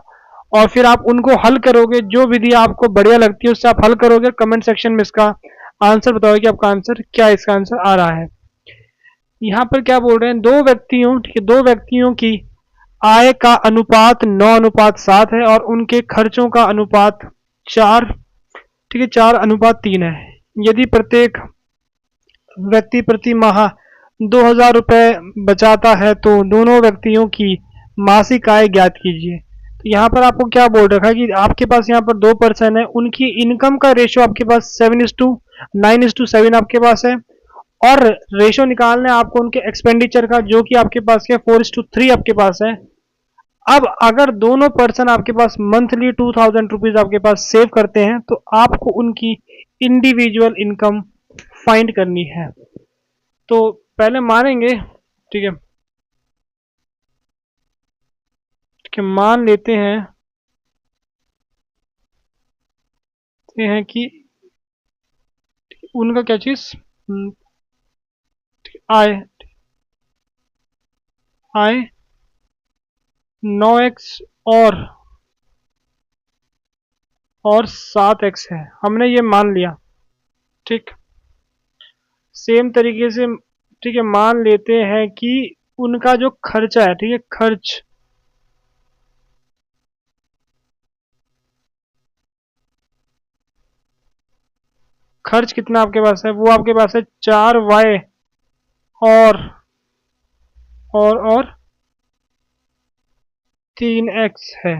और फिर आप उनको हल करोगे, जो विधि आपको बढ़िया लगती है उससे आप हल करोगे, कमेंट सेक्शन में इसका आंसर बताओगे कि आपका आंसर क्या, इसका आंसर आ रहा है। यहाँ पर क्या बोल रहे हैं, दो व्यक्तियों, ठीक है, दो व्यक्तियों की आय का अनुपात 9:7 है और उनके खर्चों का अनुपात 4, ठीक है, 4:3 है। यदि प्रत्येक व्यक्ति प्रति माह 2,000 रुपये बचाता है तो दोनों व्यक्तियों की मासिक आय ज्ञात कीजिए। तो यहाँ पर आपको क्या बोल रखा है कि आपके पास यहाँ पर 2 पर्सन है, उनकी इनकम का रेशियो आपके पास 7:9:7 आपके पास है, और रेशियो निकालना है आपको उनके एक्सपेंडिचर का, जो कि आपके पास क्या 4:3 आपके पास है। अब अगर दोनों पर्सन आपके पास मंथली 2,000 रुपीज आपके पास सेव करते हैं तो आपको उनकी इंडिविजुअल इनकम फाइंड करनी है। तो पहले मानेंगे, ठीक है, मान लेते हैं कि उनका क्या चीज, आय आय 9x और 7x है, हमने ये मान लिया। ठीक, सेम तरीके से, ठीक है, मान लेते हैं कि उनका जो खर्चा है, ठीक है, खर्च कितना आपके पास है, वो आपके पास है 4y और 3x है,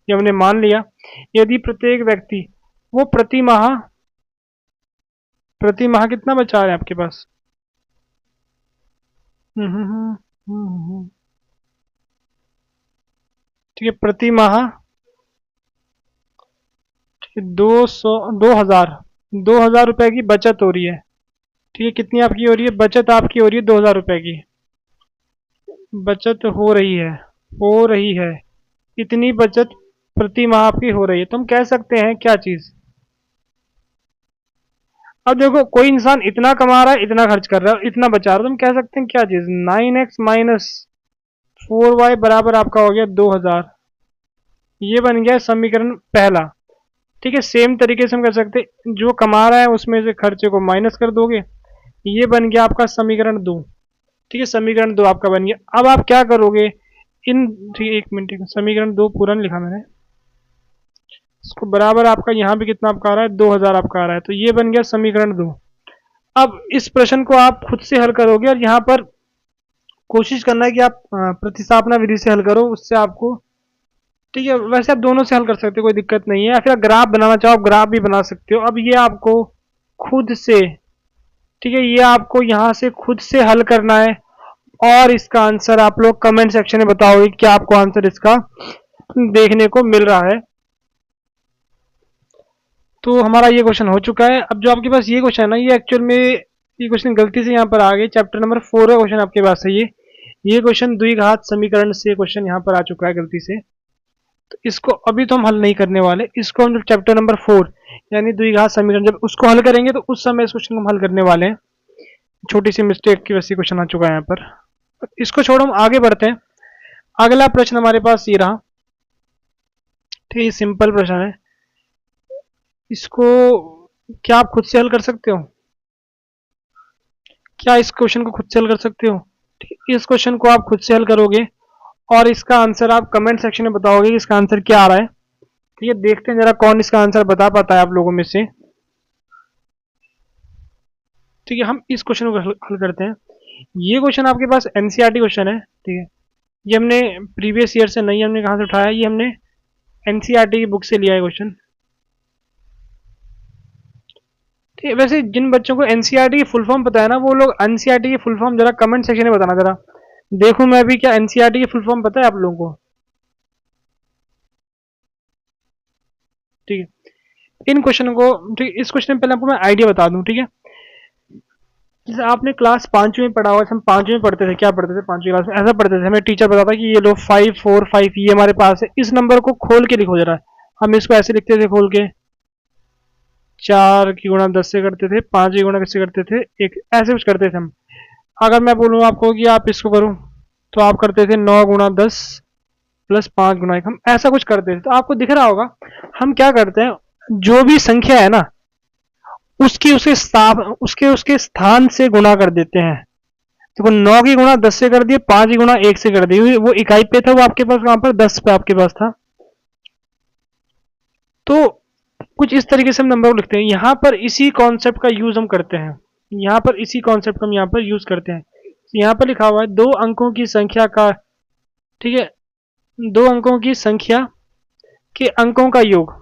ये हमने मान लिया। यदि प्रत्येक व्यक्ति वो प्रति माह कितना बचा रहे हैं आपके पास, ठीक है, प्रति माह 2,000 रुपए की बचत हो रही है। ठीक है, कितनी आपकी हो रही है बचत, आपकी हो रही है 2,000 रुपए की बचत हो रही है, इतनी बचत प्रति माह आपकी हो रही है। तो हम कह सकते हैं क्या चीज, अब देखो कोई इंसान इतना कमा रहा है, इतना खर्च कर रहा है, इतना बचा रहा है, तो हम कह सकते हैं क्या चीज, 9x - 4y बराबर आपका हो गया 2,000। ये बन गया समीकरण पहला। ठीक है, सेम तरीके से हम कर सकते हैं, जो कमा रहा है उसमें से खर्चे को माइनस कर दोगे, ये बन गया आपका समीकरण 2। ठीक है, समीकरण 2 आपका बन गया। अब आप क्या करोगे, इन, ठीक है, 1 मिनट, समीकरण 2 पूरा नहीं लिखा मैंने, इसको बराबर आपका यहाँ भी कितना आपका आ रहा है, 2,000 आपका आ रहा है, तो ये बन गया समीकरण 2। अब इस प्रश्न को आप खुद से हल करोगे और यहाँ पर कोशिश करना है कि आप प्रतिस्थापना विधि से हल करो, उससे आपको, ठीक है, वैसे आप दोनों से हल कर सकते हो, कोई दिक्कत नहीं है, या फिर ग्राफ बनाना चाहो आप ग्राफ भी बना सकते हो। अब ये आपको खुद से, ठीक है, ये आपको यहाँ से खुद से हल करना है और इसका आंसर आप लोग कमेंट सेक्शन में बताओगे कि आपको आंसर इसका देखने को मिल रहा है। तो हमारा ये क्वेश्चन हो चुका है। अब जो आपके पास ये क्वेश्चन है ना, ये एक्चुअल में ये क्वेश्चन गलती से यहाँ पर आ गए, चैप्टर नंबर 4 का क्वेश्चन आपके पास है ये क्वेश्चन द्विघात समीकरण से क्वेश्चन यहाँ पर आ चुका है गलती से। तो इसको अभी तो हम हल नहीं करने वाले, इसको हम जब चैप्टर नंबर 4 यानी द्विघात समीकरण जब उसको हल करेंगे तो उस समय इस क्वेश्चन को हम हल करने वाले हैं। छोटी सी मिस्टेक की वजह से क्वेश्चन आ चुका है यहाँ पर, इसको छोड़ो, हम आगे बढ़ते हैं। अगला प्रश्न हमारे पास ये रहा, ठीक है, सिंपल प्रश्न है, इसको क्या आप खुद से हल कर सकते हो, क्या इस क्वेश्चन को खुद से हल कर सकते हो, ठीक है, इस क्वेश्चन को आप खुद से हल करोगे और इसका आंसर आप कमेंट सेक्शन में बताओगे कि इसका आंसर क्या आ रहा है। ठीक है, देखते हैं जरा कौन इसका आंसर बता पाता है आप लोगों में से। ठीक है, हम इस क्वेश्चन को हल करते हैं। ये क्वेश्चन आपके पास एनसीईआरटी क्वेश्चन है, ठीक है, ये हमने प्रीवियस ईयर से नहीं, हमने कहाँ से उठाया, ये हमने एनसीईआरटी की बुक से लिया है क्वेश्चन। ठीक है, वैसे जिन बच्चों को एनसीईआरटी की फुल फॉर्म पता है ना, वो लोग एनसीईआरटी की फुल फॉर्म जरा कमेंट सेक्शन में बताना, जरा देखूं मैं भी क्या एनसीईआरटी की फुल फॉर्म पता है आप लोगों को। ठीक है, इन क्वेश्चन को, ठीक, इस क्वेश्चन में पहले आपको मैं आइडिया बता दूं। ठीक है, जैसे आपने क्लास 5वीं में पढ़ा हुआ, हम 5वीं में पढ़ते थे, क्या पढ़ते थे 5वीं क्लास में, ऐसा पढ़ते थे, हमें टीचर बताता कि ये लो 5 4 5 ये हमारे पास है, इस नंबर को खोल के लिखो जरा। हम इसको ऐसे लिखते थे खोल के, 4 की गुणा 10 से करते थे, 5 की गुणा किससे करते थे, एक, ऐसे कुछ करते थे हम। अगर मैं बोलूँ आपको कि आप इसको करो तो आप करते थे 9 गुणा 10 प्लस 5 गुना 1, हम ऐसा कुछ करते थे। तो आपको दिख रहा होगा हम क्या करते हैं, जो भी संख्या है ना उसके स्थान से गुणा कर देते हैं। तो 9 की गुणा 10 से कर दिए, 5 की गुणा 1 से कर दी, वो इकाई पे था, वो आपके पास कहां पर 10 पे आपके पास था। तो कुछ इस तरीके से हम नंबर को लिखते हैं। यहाँ पर इसी कॉन्सेप्ट का यूज हम करते हैं, यहाँ पर इसी कॉन्सेप्ट का हम यहाँ पर यूज करते हैं। यहाँ पर लिखा हुआ है दो अंकों की संख्या का, ठीक है, दो अंकों की संख्या के अंकों का योग।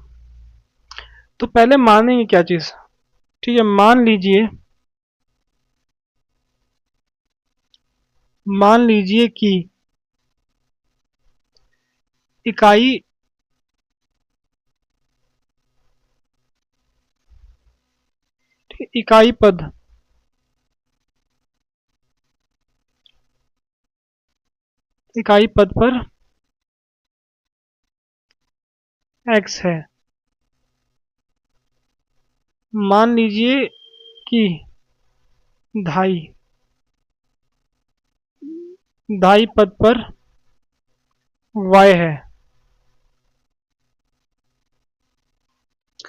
तो पहले मानेंगे क्या चीज, ठीक है, मान लीजिए कि इकाई इकाई पद इकाई पद पर x है। मान लीजिए कि धाई धाई पद पर y है।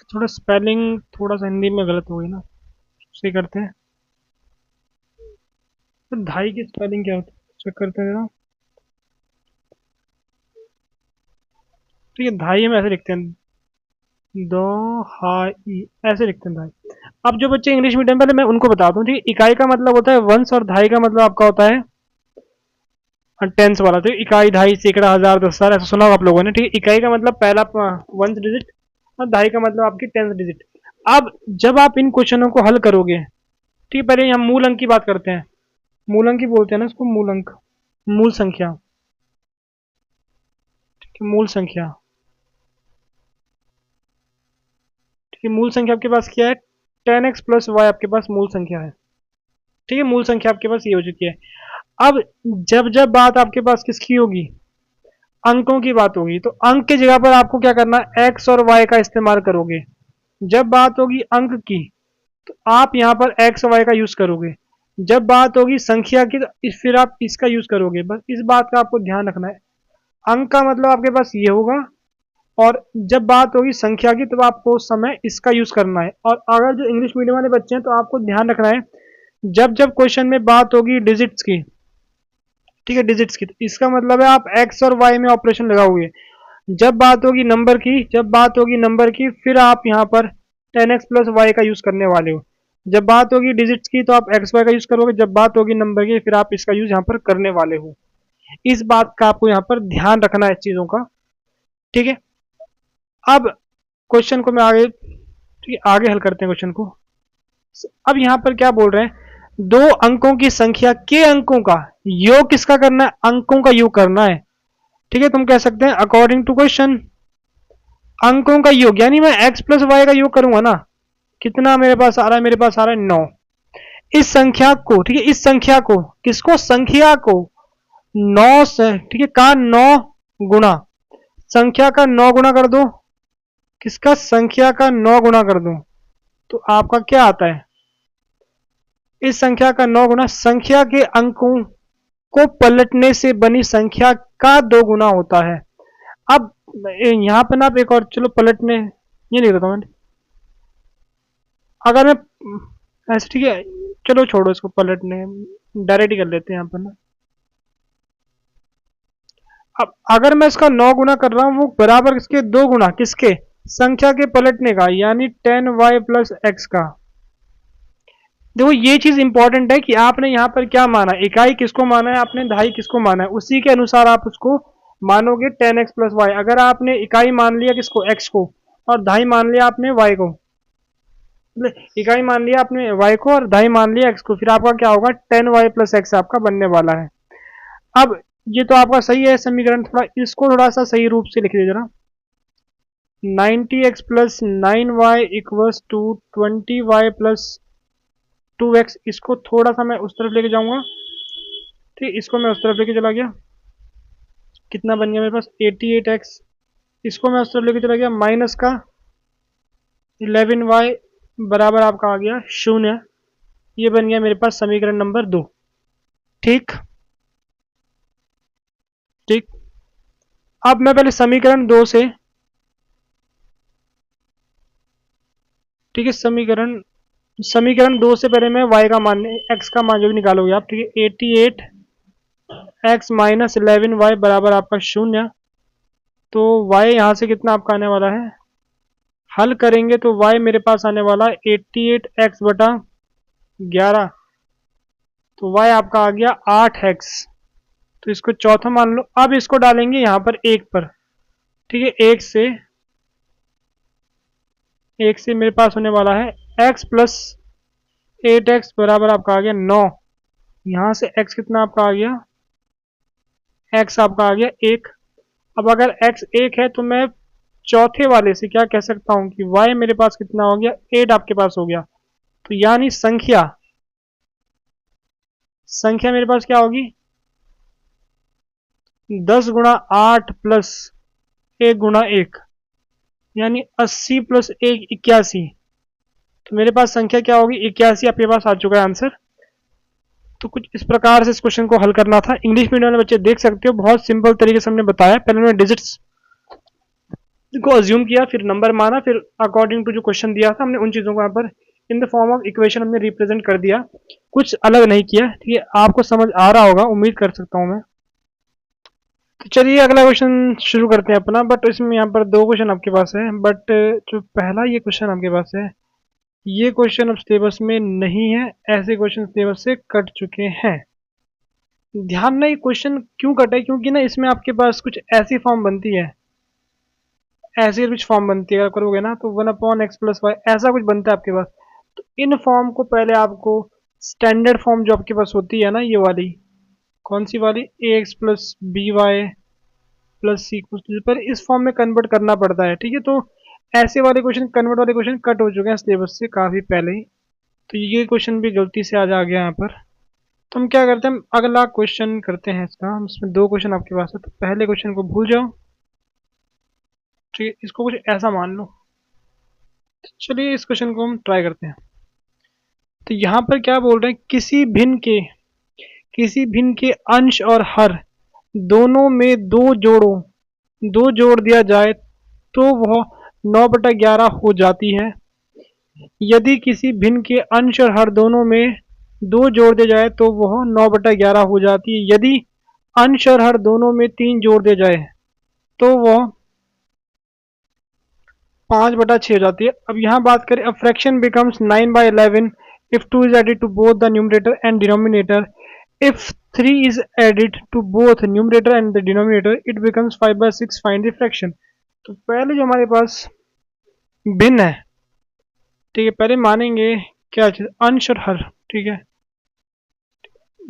थोड़ा स्पेलिंग थोड़ा सा हिंदी में गलत हो गई ना, उसे करते हैं। तो धाई की स्पेलिंग क्या होती है, चेक करते हैं ना। ठीक है, धाई हम ऐसे लिखते हैं, दो हाई ऐसे लिखते हैं धाई। अब जो बच्चे इंग्लिश मीडियम, पहले मैं उनको बताता हूँ। ठीक है, इकाई का मतलब होता है वंश और धाई का मतलब आपका होता है टेंस वाला। तो इकाई, ढाई, सैकड़ा, हजार, 10,000 ऐसा सुना होगा आप लोगों ने। ठीक है, इकाई का मतलब पहला वंश डिजिट और ढाई का मतलब आपकी टेंस डिजिट। अब जब आप इन क्वेश्चनों को हल करोगे, ठीक है, पहले हम मूल अंक की बात करते हैं। मूल अंक ही बोलते हैं ना इसको, मूल अंक, मूल संख्या। ठीक है, मूल संख्या। ठीक है, मूल संख्या आपके पास क्या है, 10x प्लस वाई आपके पास मूल संख्या है। ठीक है, मूल संख्या आपके पास ये हो चुकी है। अब जब जब बात आपके पास किसकी होगी, अंकों की बात होगी, तो अंक की जगह पर आपको क्या करना है, एक्स और वाई का इस्तेमाल करोगे। जब बात होगी अंक की तो आप यहाँ पर एक्स वाई का यूज करोगे। जब बात होगी संख्या की तो फिर आप इसका यूज करोगे। बस इस बात का आपको ध्यान रखना है। अंक का मतलब आपके पास ये होगा, और जब बात होगी संख्या की तो आपको उस समय इसका यूज करना है। और अगर जो इंग्लिश मीडियम वाले बच्चे हैं तो आपको ध्यान रखना है, जब जब क्वेश्चन में बात होगी डिजिट्स की, ठीक है, डिजिट्स की, तो इसका मतलब है आप एक्स और वाई में ऑपरेशन लगाओगे। जब बात होगी नंबर की फिर आप यहाँ पर 10x प्लस वाई का यूज करने वाले हो। जब बात होगी डिजिट्स की तो आप एक्स वाई का यूज करोगे। जब बात होगी नंबर की फिर आप इसका यूज यहाँ पर करने वाले हो। इस बात का आपको यहाँ पर ध्यान रखना है चीजों का। ठीक है, अब क्वेश्चन को मैं आगे, ठीक है, आगे हल करते हैं क्वेश्चन को। अब यहाँ पर क्या बोल रहे हैं, दो अंकों की संख्या के अंकों का योग किसका करना है, अंकों का योग करना है। ठीक है, तुम कह सकते हैं अकॉर्डिंग टू क्वेश्चन अंकों का योग, यानी मैं x प्लस वाई का योग करूंगा ना। कितना मेरे पास आ रहा है, मेरे पास आ रहा है 9। इस संख्या को, ठीक है, इस संख्या को, किसको, संख्या को 9 से, ठीक है, का 9 गुना, संख्या का 9 गुना कर दो। किसका, संख्या का 9 गुना कर दो तो आपका क्या आता है, इस संख्या का 9 गुना संख्या के अंकों को पलटने से बनी संख्या का 2 गुना होता है। अब यहां पर ना आप एक और, चलो पलटने ये नहीं देता मैं, अगर मैं ऐसे, ठीक है, चलो छोड़ो इसको, पलटने डायरेक्ट ही कर लेते हैं यहाँ पर ना। अब अगर मैं इसका 9 गुना कर रहा हूँ वो बराबर इसके 2 गुना किसके, संख्या के पलटने का, यानी 10y प्लस एक्स का। देखो ये चीज इंपॉर्टेंट है कि आपने यहाँ पर क्या माना, इकाई किसको माना है आपने, ढाई किसको माना है, उसी के अनुसार आप उसको मानोगे 10x प्लस वाई। अगर आपने इकाई मान लिया किसको, x को, और ढाई मान लिया आपने y को, इकाई मान लिया आपने y को और ढाई मान लिया x को, फिर आपका क्या होगा, 10y प्लस एक्स आपका बनने वाला है। अब ये तो आपका सही है समीकरण, थोड़ा इसको थोड़ा सा सही रूप से लिख दीजिए जरा। 90x plus 9y equals to 20y plus 2x, इसको थोड़ा सा मैं उस तरफ लेके जाऊंगा। ठीक, इसको मैं उस तरफ लेके चला गया, कितना बन गया मेरे पास 88x, इसको मैं उस तरफ लेके चला गया, माइनस का 11y बराबर आपका आ गया 0। ये बन गया मेरे पास समीकरण नंबर 2। ठीक ठीक, अब मैं पहले समीकरण 2 से, ठीक है, समीकरण समीकरण 2 से पहले मैं y का मान, x का मान जो भी निकालोगे आप, ठीक है, 88 x माइनस 11y बराबर आपका 0। तो y यहाँ से कितना आपका आने वाला है, हल करेंगे तो y मेरे पास आने वाला है 88x बटा 11। तो y आपका आ गया 8x। तो इसको चौथा मान लो। अब इसको डालेंगे यहाँ पर एक पर, ठीक है, एक से मेरे पास होने वाला है x प्लस 8x बराबर आपका आ गया 9। यहाँ से x कितना आपका आ गया, x आपका आ गया 1। अब अगर x 1 है तो मैं चौथे वाले से क्या कह सकता हूँ कि y मेरे पास कितना हो गया, 8 आपके पास हो गया। तो यानी संख्या संख्या मेरे पास क्या होगी, 10 गुणा 8 प्लस 1 गुणा 1, यानी 80 प्लस 1 81। तो मेरे पास संख्या क्या होगी, 81 आपके पास आ चुका है आंसर। तो कुछ इस प्रकार से इस क्वेश्चन को हल करना था। इंग्लिश मीडियम वाले बच्चे देख सकते हो, बहुत सिंपल तरीके से हमने बताया। पहले हमने डिजिट्स को अज्यूम किया, फिर नंबर माना, फिर अकॉर्डिंग टू जो क्वेश्चन दिया था हमने उन चीज़ों को यहाँ पर in the form of equation हमने रिप्रेजेंट कर दिया, कुछ अलग नहीं किया। ठीक है, आपको समझ आ रहा होगा, उम्मीद कर सकता हूँ मैं। तो चलिए अगला क्वेश्चन शुरू करते हैं अपना। बट इसमें यहाँ पर दो क्वेश्चन आपके पास है, बट जो पहला ये क्वेश्चन आपके पास है, ये क्वेश्चन अब सिलेबस में नहीं है। ऐसे क्वेश्चन सिलेबस से कट चुके हैं। ध्यान नहीं, क्वेश्चन क्यों कटे, क्योंकि ना इसमें आपके पास कुछ ऐसी फॉर्म बनती है, ऐसी कुछ फॉर्म बनती है, अगर करोगे ना तो 1/x+y ऐसा कुछ बनता है आपके पास। तो इन फॉर्म को पहले आपको स्टैंडर्ड फॉर्म जो आपके पास होती है ना, ये वाली, कौन सी वाली, ax+by+c पर इस फॉर्म में कन्वर्ट करना पड़ता है। ठीक है, तो ऐसे वाले क्वेश्चन, कन्वर्ट वाले क्वेश्चन कट हो चुके हैं सिलेबस से काफ़ी पहले ही। तो ये क्वेश्चन भी गलती से आज आ गया यहाँ पर। तो हम क्या करते हैं, हम अगला क्वेश्चन करते हैं इसका। हम इसमें दो क्वेश्चन आपके पास है, तो पहले क्वेश्चन को भूल जाओ, ठीक है, इसको कुछ ऐसा मान लो। तो चलिए इस क्वेश्चन को हम ट्राई करते हैं। तो यहाँ पर क्या बोल रहे हैं, किसी भिन्न के अंश और हर दोनों में दो जोड़ दिया जाए तो वह 9/11 हो जाती है। यदि किसी भिन्न के अंश और हर दोनों में दो जोड़ दिया जाए तो वह 9/11 हो जाती है। यदि अंश और हर दोनों में 3 जोड़ दिया जाए तो वह 5/6 हो जाती है। अब यहाँ बात करें, अब fraction becomes 9/11 if 2 is added to both the numerator and denominator. If 3 is added to both numerator and the denominator, it becomes 5/6. Find the fraction. तो पहले जो हमारे पास भिन्न है, ठीक है, पहले मानेंगे क्या चीज, अंश और हर। ठीक है,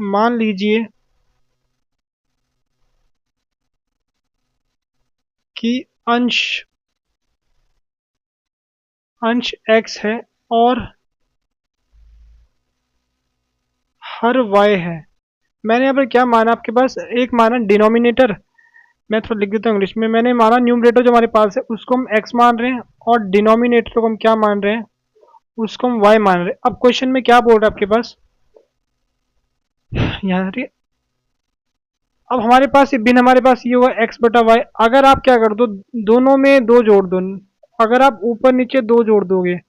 मान लीजिए कि अंश अंश x है और हर y है। मैंने यहाँ पर क्या माना आपके पास, एक माना डिनोमिनेटर, मैं थोड़ा लिख देता हूँ इंग्लिश में। मैंने माना न्यूमरेटर जो हमारे पास है उसको हम x मान रहे हैं, और डिनोमिनेटर को हम क्या मान रहे हैं, उसको हम y मान रहे हैं। अब क्वेश्चन में क्या बोल रहा है आपके पास यहाँ, ठीक है, अब हमारे पास ये भिन्न, हमारे पास ये हुआ x/y। अगर आप क्या कर दो, दोनों में दो जोड़ दो, अगर आप ऊपर नीचे दो जोड़ दोगे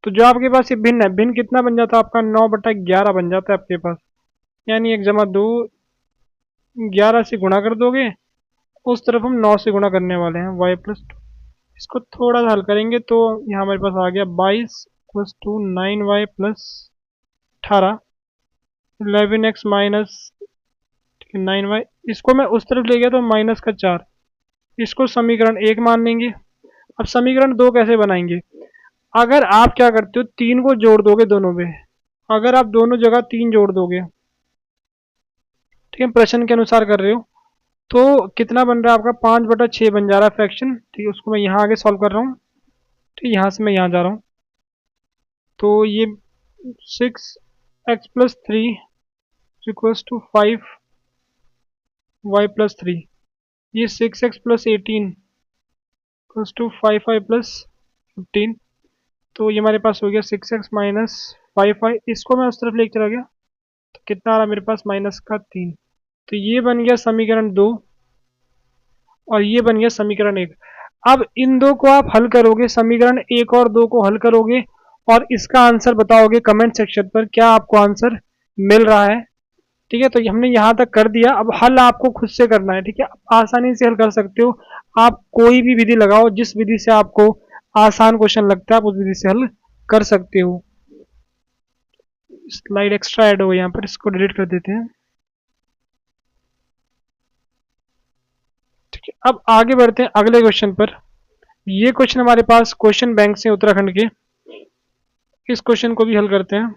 तो जो आपके पास ये भिन्न है, भिन्न कितना बन जाता है आपका, 9/11 बन जाता है आपके पास। यानी 1 + 2, 11 से गुणा कर दोगे, उस तरफ हम 9 से गुणा करने वाले हैं, y+2। इसको थोड़ा सा हल करेंगे तो यहाँ हमारे पास आ गया 22 + 2 9y+18 11x माइनस 9y। इसको मैं उस तरफ ले गया तो -4। इसको समीकरण 1 मान लेंगे। अब समीकरण 2 कैसे बनाएंगे, अगर आप क्या करते हो, 3 को जोड़ दोगे दोनों में, अगर आप दोनों जगह 3 जोड़ दोगे, ठीक है, प्रश्न के अनुसार कर रहे हो, तो कितना बन रहा है आपका, 5/6 बन जा रहा है फ्रैक्शन। ठीक है, उसको मैं यहाँ आगे सॉल्व कर रहा हूँ। ठीक, यहाँ से मैं यहाँ जा रहा हूँ। तो ये 6x+3 = 5y+3, ये 6x+18 = 5y+15। तो ये हमारे पास हो गया 6x माइनस 5y। इसको मैं उस तरफ लेके चला गया तो कितना आ रहा मेरे पास, -3। तो ये बन गया समीकरण 2। और ये बन गया समीकरण 1। अब इन दो को आप हल करोगे, समीकरण 1 और 2 को हल करोगे और इसका आंसर बताओगे कमेंट सेक्शन पर, क्या आपको आंसर मिल रहा है। ठीक है, तो हमने यहाँ तक कर दिया। अब हल आपको खुद से करना है। ठीक है, आप आसानी से हल कर सकते हो। आप कोई भी विधि लगाओ, जिस विधि से आपको आसान क्वेश्चन लगता है आप उस विधि से हल कर सकते हो। स्लाइड एक्स्ट्रा ऐड हो गई यहाँ पर, इसको डिलीट कर देते हैं। ठीक है, अब आगे बढ़ते हैं अगले क्वेश्चन पर। ये क्वेश्चन हमारे पास क्वेश्चन बैंक से उत्तराखंड के, इस क्वेश्चन को भी हल करते हैं।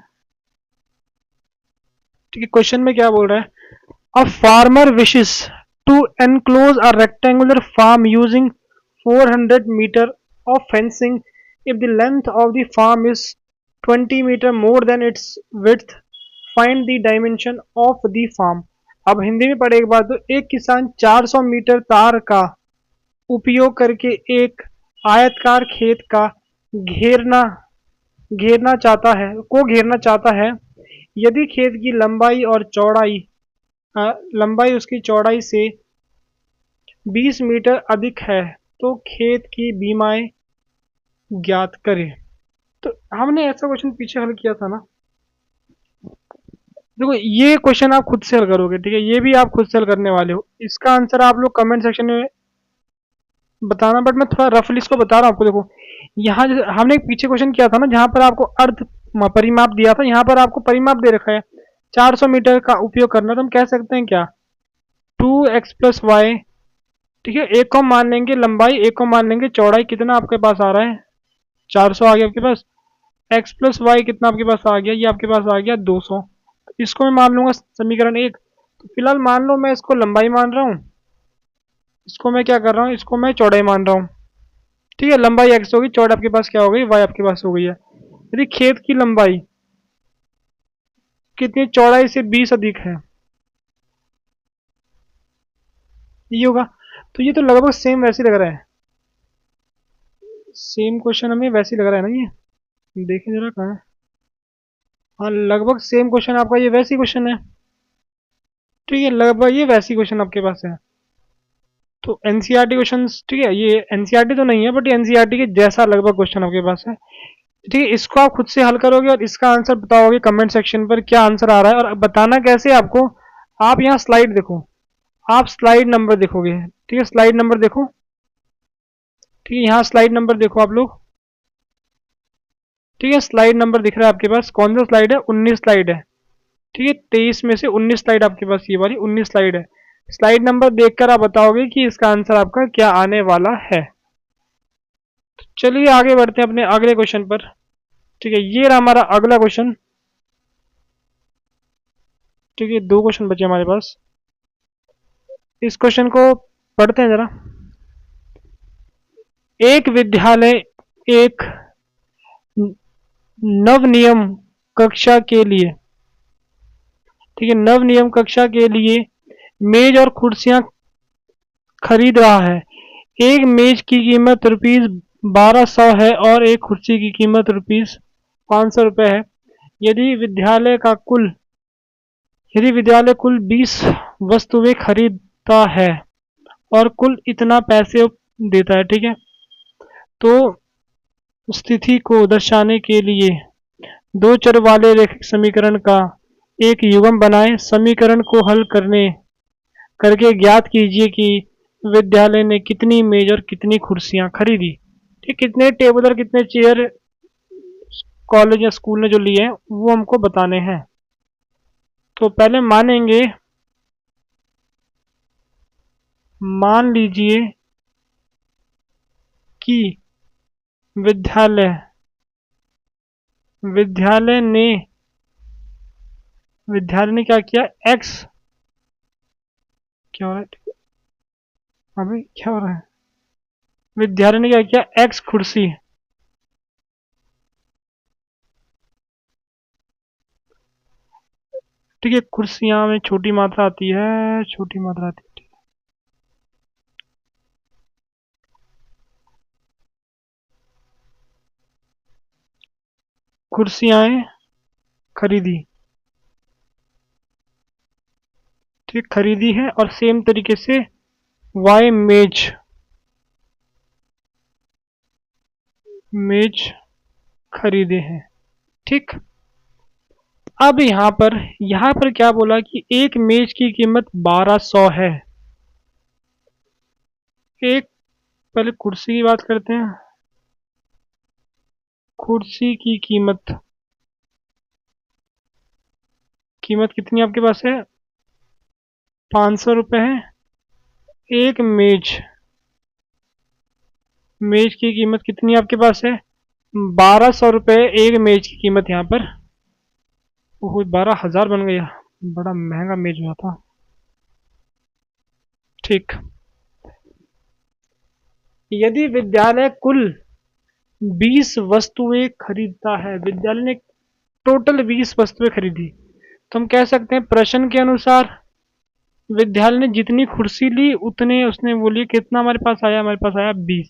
ठीक है, क्वेश्चन में क्या बोल रहा है, a farmer wishes to enclose a rectangular farm using 400 metre of fencing if the length of the farm is 20 meter more than its width, find the dimension of the farm। अब हिंदी में पढ़े एक बार, तो एक किसान 400 मीटर तार का उपयोग करके एक आयतकार खेत का घेरना घेरना चाहता है। यदि खेत की लंबाई और चौड़ाई लंबाई उसकी चौड़ाई से 20 मीटर अधिक है तो खेत की बीमाएं ज्ञात करें। तो हमने ऐसा क्वेश्चन पीछे हल किया था ना। देखो ये क्वेश्चन आप खुद से हल करोगे। ठीक है, ये भी आप खुद से हल करने वाले हो। इसका आंसर आप लोग कमेंट सेक्शन में बताना, बट मैं थोड़ा रफली इसको बता रहा हूँ आपको। देखो यहाँ हमने एक पीछे क्वेश्चन किया था ना, जहाँ पर आपको अर्ध परिमाप दिया था, यहाँ पर आपको परिमाप दे रखा है 400 मीटर का उपयोग करना। तो हम कह सकते हैं क्या, 2x+y। ठीक है, एक को मान लेंगे लंबाई, एक को मान लेंगे चौड़ाई। कितना आपके पास आ रहा है, 400 आ गया आपके पास। x+y कितना आपके पास आ गया, ये आपके पास आ गया 200। इसको मैं मान लूंगा समीकरण 1। तो फिलहाल मान लो मैं इसको लंबाई मान रहा हूँ, इसको मैं क्या कर रहा हूँ, इसको मैं चौड़ाई मान रहा हूँ। ठीक है, लंबाई x होगी, चौड़ाई आपके पास क्या हो गई, y आपके पास हो गई है। यदि खेत की लंबाई कितनी, चौड़ाई से 20 अधिक है, ये होगा। तो ये तो लगभग सेम वैसे लग रहा है, सेम क्वेश्चन हमें वैसे लग रहा है ना। ये देखें जरा कहाँ है। हाँ, लगभग सेम क्वेश्चन आपका ये वैसी क्वेश्चन है। ठीक है, लगभग ये वैसी क्वेश्चन आपके पास है। तो एनसीईआरटी क्वेश्चंस, ठीक है, ये एनसीईआरटी तो नहीं है बट ये एनसीईआरटी के जैसा लगभग क्वेश्चन आपके पास है। ठीक है, इसको आप खुद से हल करोगे और इसका आंसर बताओगे कमेंट सेक्शन पर, क्या आंसर आ रहा है। और बताना कैसे आपको, आप यहाँ स्लाइड देखो, आप स्लाइड नंबर देखोगे। ठीक है, स्लाइड नंबर देखो। ठीक है, यहाँ स्लाइड नंबर देखो आप लोग। ठीक है, स्लाइड नंबर दिख रहा है आपके पास, कौन सा स्लाइड है, 19 स्लाइड है। ठीक है, 23 में से 19 स्लाइड आपके पास, ये वाली 19 स्लाइड है। स्लाइड नंबर देखकर आप बताओगे कि इसका आंसर आपका क्या आने वाला है। तो चलिए आगे बढ़ते हैं अपने अगले क्वेश्चन पर। ठीक है, ये रहा हमारा अगला क्वेश्चन। ठीक है, 2 क्वेश्चन बचे हमारे पास। इस क्वेश्चन को पढ़ते हैं जरा। एक विद्यालय एक नवनियम कक्षा के लिए, ठीक है, नवनियम कक्षा के लिए मेज और कुर्सियां खरीद रहा है। एक मेज की कीमत ₹1200 है और एक कुर्सी की कीमत ₹500 है। यदि विद्यालय का कुल यदि विद्यालय कुल 20 वस्तुएं खरीदता है और कुल इतना पैसे देता है। ठीक है, तो स्थिति को दर्शाने के लिए दो चर वाले रैखिक समीकरण का एक युग्म बनाएं। समीकरण को हल करके ज्ञात कीजिए कि विद्यालय ने कितनी मेज और कितनी कुर्सियां खरीदी। ठीक, कितने टेबल और कितने चेयर कॉलेज या स्कूल ने जो लिए हैं वो हमको बताने हैं। तो पहले मान लीजिए कि विद्यालय विद्यालय ने विद्यालय ने क्या किया, एक्स, क्या हो रहा है अभी, क्या हो रहा है, विद्यालय ने क्या किया, एक्स कुर्सी, ठीक है, कुर्सियां में छोटी मात्रा आती है, छोटी मात्रा आती है। कुर्सियां खरीदी, ठीक, खरीदी है। और सेम तरीके से वाई मेज मेज खरीदे हैं। ठीक। अब यहाँ पर क्या बोला कि एक मेज की कीमत 1200 है। एक, पहले कुर्सी की बात करते हैं। कुर्सी की कीमत कीमत कितनी आपके पास है? 500 रुपये है। एक मेज मेज की कीमत कितनी आपके पास है? 1200 रुपये एक मेज की कीमत यहाँ पर। वो 12,000 बन गया, बड़ा महंगा मेज हुआ था। ठीक। यदि विद्यालय कुल 20 वस्तुएं खरीदता है, विद्यालय ने टोटल 20 वस्तुएं खरीदी, तो हम कह सकते हैं प्रश्न के अनुसार विद्यालय ने जितनी कुर्सी ली उतने उसने बोली कितना हमारे पास आया? हमारे पास आया 20।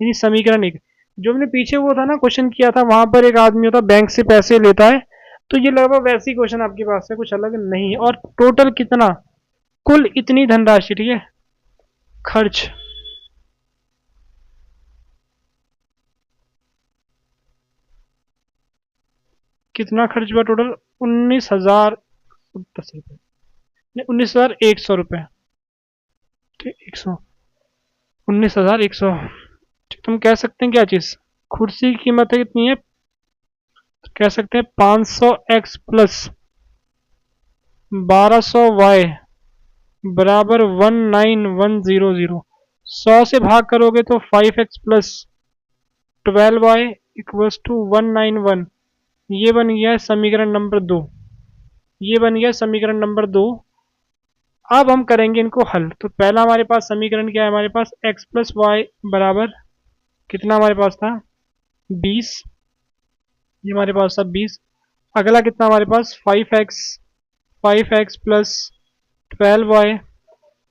यानी समीकरण एक। जो हमने पीछे वो था ना क्वेश्चन किया था, वहां पर एक आदमी होता बैंक से पैसे लेता है, तो ये लगभग वैसी क्वेश्चन आपके पास है, कुछ अलग नहीं है। और टोटल कितना? कुल इतनी धनराशि। ठीक है। खर्च कितना खर्च हुआ टोटल? 19,010 रुपये, नहीं 19,100 रुपये। ठीक, 100, 19,100। ठीक, तुम कह सकते हैं क्या चीज? कुर्सी की कीमत है कितनी है? तो कह सकते हैं 500x प्लस 1200y बराबर 19100। 100 से भाग करोगे तो 5x plus 12y equals to 191। ये बन गया है समीकरण नंबर 2। ये बन गया समीकरण नंबर 2। अब हम करेंगे इनको हल। तो पहला हमारे पास समीकरण क्या है? हमारे पास x प्लस वाई बराबर कितना हमारे पास था? 20। ये हमारे पास था 20। अगला कितना हमारे पास? 5x प्लस 12y,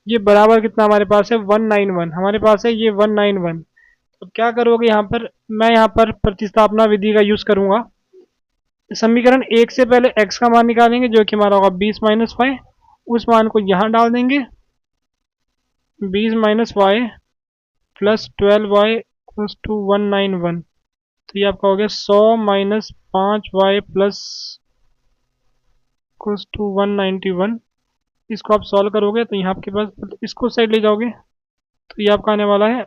ये बराबर कितना हमारे पास है? 191। हमारे पास है ये 191। तो क्या करोगे यहाँ पर? मैं यहाँ पर प्रतिस्थापना विधि का यूज करूंगा। समीकरण एक से पहले x का मान निकालेंगे जो कि हमारा होगा 20 माइनस वाई। उस मान को यहाँ डाल देंगे, 20 minus y plus 12y plus two 191। तो ये आपका हो गया 100 minus 5y plus equals to 191। इसको आप सॉल्व करोगे तो यहाँ आपके पास, इसको साइड ले जाओगे तो ये आपका आने वाला है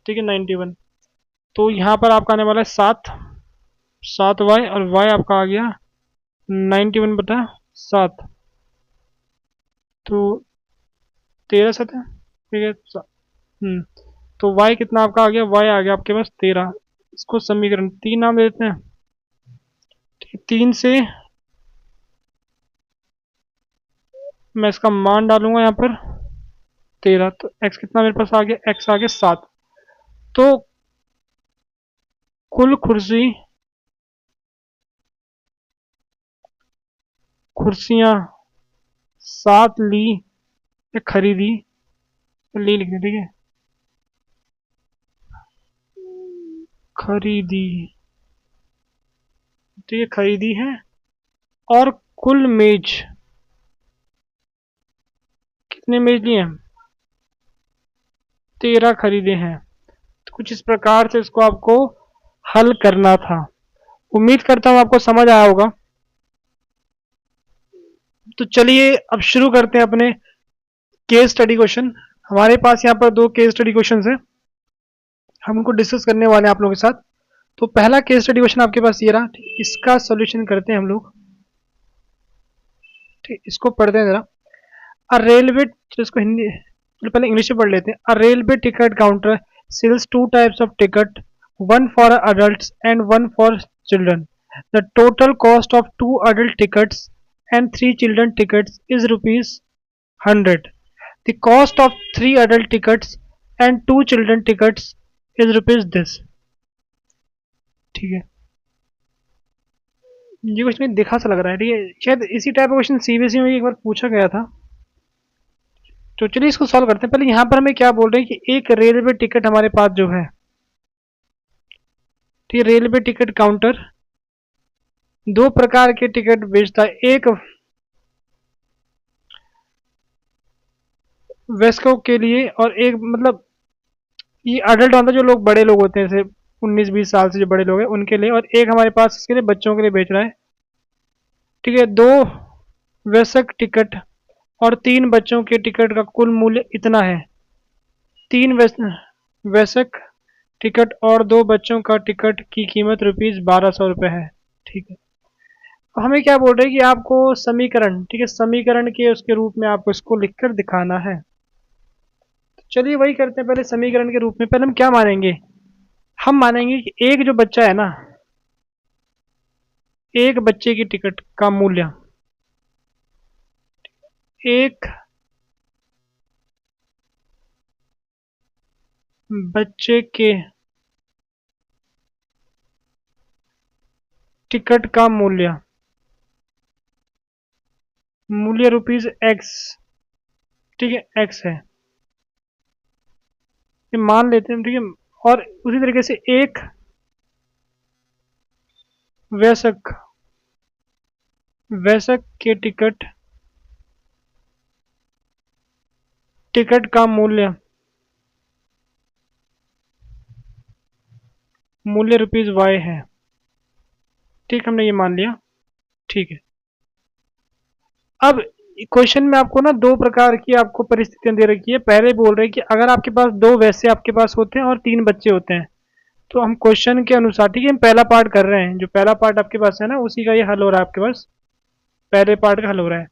ठीक है 91। तो यहाँ पर आपका आने वाला है 7 वाई, और वाई आपका आ गया 91/7। तो 13 7 है। ठीक है। तो वाई कितना आपका आ गया? वाई आ गया आपके पास 13। इसको समीकरण 3 नाम दे देते हैं। ठीक है, 3 से मैं इसका मान डालूंगा यहाँ पर 13। तो एक्स कितना मेरे पास आ गया? एक्स आ गया 7। तो कुल कुर्सियां 7 ली या खरीदी, ली लिखते ठीक है, खरीदी। ठीक है, खरीदी है। और कुल मेज कितने मेज लिए हैं? 13 खरीदे हैं। तो कुछ इस प्रकार से इसको आपको हल करना था। उम्मीद करता हूं आपको समझ आया होगा। तो चलिए अब शुरू करते हैं अपने केस स्टडी क्वेश्चन। हमारे पास यहाँ पर 2 केस स्टडी क्वेश्चन है, हम उनको डिस्कस करने वाले हैं आप लोगों के साथ। तो पहला केस स्टडी क्वेश्चन आपके पास ये रहा। इसका सॉल्यूशन करते हैं हम लोग। ठीक, इसको पढ़ते हैं जरा। अ रेलवे, इसको हिंदी पहले इंग्लिश में पढ़ लेते हैं। A railway ticket counter sells 2 types of ticket, one for adults and one for children. The total cost of 2 adult tickets and 3 children tickets is rupees 100. The cost of 3 adult tickets and 2 children tickets is rupees this. ठीक है। ये क्वेश्चन देखा सा लग रहा है। ठीक है, शायद इसी टाइप का क्वेश्चन सीबीएसई में एक बार पूछा गया था। तो चलिए इसको सॉल्व करते हैं। पहले यहाँ पर हमें क्या बोल रहे हैं कि एक रेलवे टिकट हमारे पास जो है, ठीक है, रेलवे टिकट काउंटर दो प्रकार के टिकट बेचता है, एक वेस्को के लिए और एक मतलब ये अडल्ट होता है, जो लोग बड़े लोग होते हैं जैसे 19-20 साल से जो बड़े लोग हैं उनके लिए, और एक हमारे पास इसके लिए बच्चों के लिए बेच रहा है। ठीक है, दो वयस्क टिकट और तीन बच्चों के टिकट का कुल मूल्य इतना है। तीन वयस्क टिकट और दो बच्चों का टिकट की कीमत ₹1200 है। ठीक है, तो हमें क्या बोल रहे हैं कि आपको समीकरण, ठीक है, समीकरण के उसके रूप में आपको इसको लिखकर दिखाना है। तो चलिए वही करते हैं, पहले समीकरण के रूप में पहले हम क्या मानेंगे, हम मानेंगे कि एक जो बच्चा है ना, एक बच्चे की टिकट का मूल्य, एक बच्चे के टिकट का मूल्य मूल्य ₹X, ठीक है, X है, ये मान लेते हैं। ठीक है, और उसी तरीके से एक वयस्क वयस्क के टिकट का मूल्य मूल्य ₹Y है। ठीक, हमने ये मान लिया। ठीक है, अब क्वेश्चन में आपको ना दो प्रकार की आपको परिस्थितियां दे रखी है। पहले बोल रहे हैं कि अगर आपके पास दो वैसे आपके पास होते हैं और तीन बच्चे होते हैं, तो हम क्वेश्चन के अनुसार, ठीक है, हम पहला पार्ट कर रहे हैं, जो पहला पार्ट आपके पास है ना उसी का ये हल हो रहा है आपके पास, पहले पार्ट का हल हो रहा है।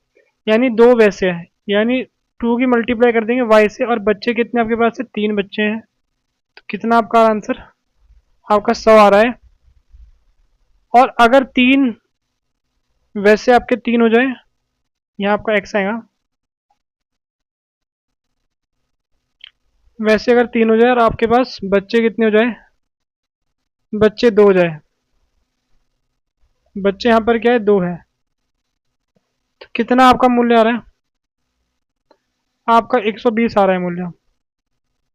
यानी दो वैसे है, यानी टू की मल्टीप्लाई कर देंगे वाई से, और बच्चे कितने आपके पास है, तीन बच्चे हैं, तो कितना आपका आंसर, आपका 100 आ रहा है। और अगर तीन वैसे आपके तीन हो जाए, यहाँ आपका एक्स आएगा, वैसे अगर तीन हो जाए और आपके पास बच्चे कितने हो जाए, बच्चे दो हो जाए, बच्चे यहाँ पर क्या है, दो है, तो कितना आपका मूल्य आ रहा है, आपका 120 आ रहा है मूल्य।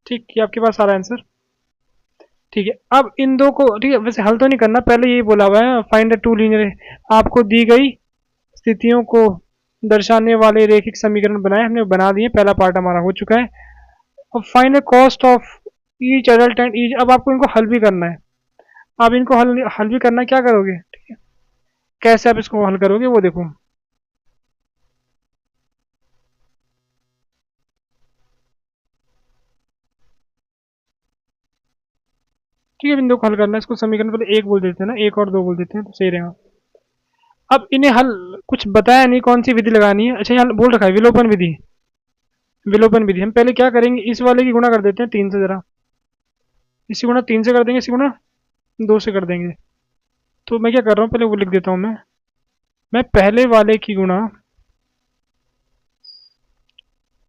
ठीक, ये आपके पास आ रहा है आंसर। ठीक है, अब इन दो को, ठीक है, वैसे हल तो नहीं करना, पहले यही बोला हुआ है फाइंड द टू लीनियर, आपको दी गई स्थितियों को दर्शाने वाले रेखिक समीकरण बनाए, हमने बना दिए, पहला पार्ट हमारा हो चुका है। अब find the cost of each adult and each, अब आपको इनको हल भी करना है। अब इनको हल हल भी करना, क्या करोगे, ठीक है, कैसे आप इसको हल करोगे वो देखो। ठीक है, बिंदु को हल करना है, इसको समीकरण पहले एक बोल देते हैं ना, एक और दो बोल देते हैं तो सही रहेगा। अब इन्हें हल कुछ बताया नहीं कौन सी विधि लगानी है। अच्छा, यहाँ बोल रखा है विलोपन विधि, विलोपन विधि हम पहले क्या करेंगे, इस वाले की गुणा कर देते हैं तीन से, जरा इसी गुणा तीन से कर देंगे, इसी गुणा दो से कर देंगे। तो मैं क्या कर रहा हूँ, पहले वो लिख देता हूँ मैं पहले वाले की गुणा,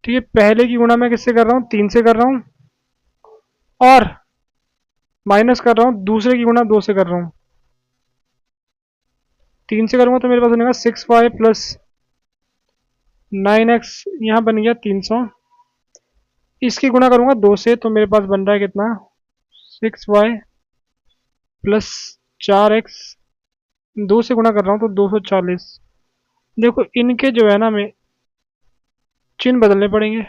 ठीक है, पहले की गुणा मैं किससे कर रहा हूँ, तीन से कर रहा हूँ, और माइनस कर रहा हूँ दूसरे की गुणा दो से कर रहा हूँ। तीन से करूँगा तो मेरे पास बनेगा 6y प्लस 9x, यहाँ बन गया 300। इसकी गुणा करूँगा दो से तो मेरे पास बन रहा है कितना, 6y प्लस 4x, दो से गुणा कर रहा हूँ तो 240। देखो इनके जो है ना, मैं चिन्ह बदलने पड़ेंगे,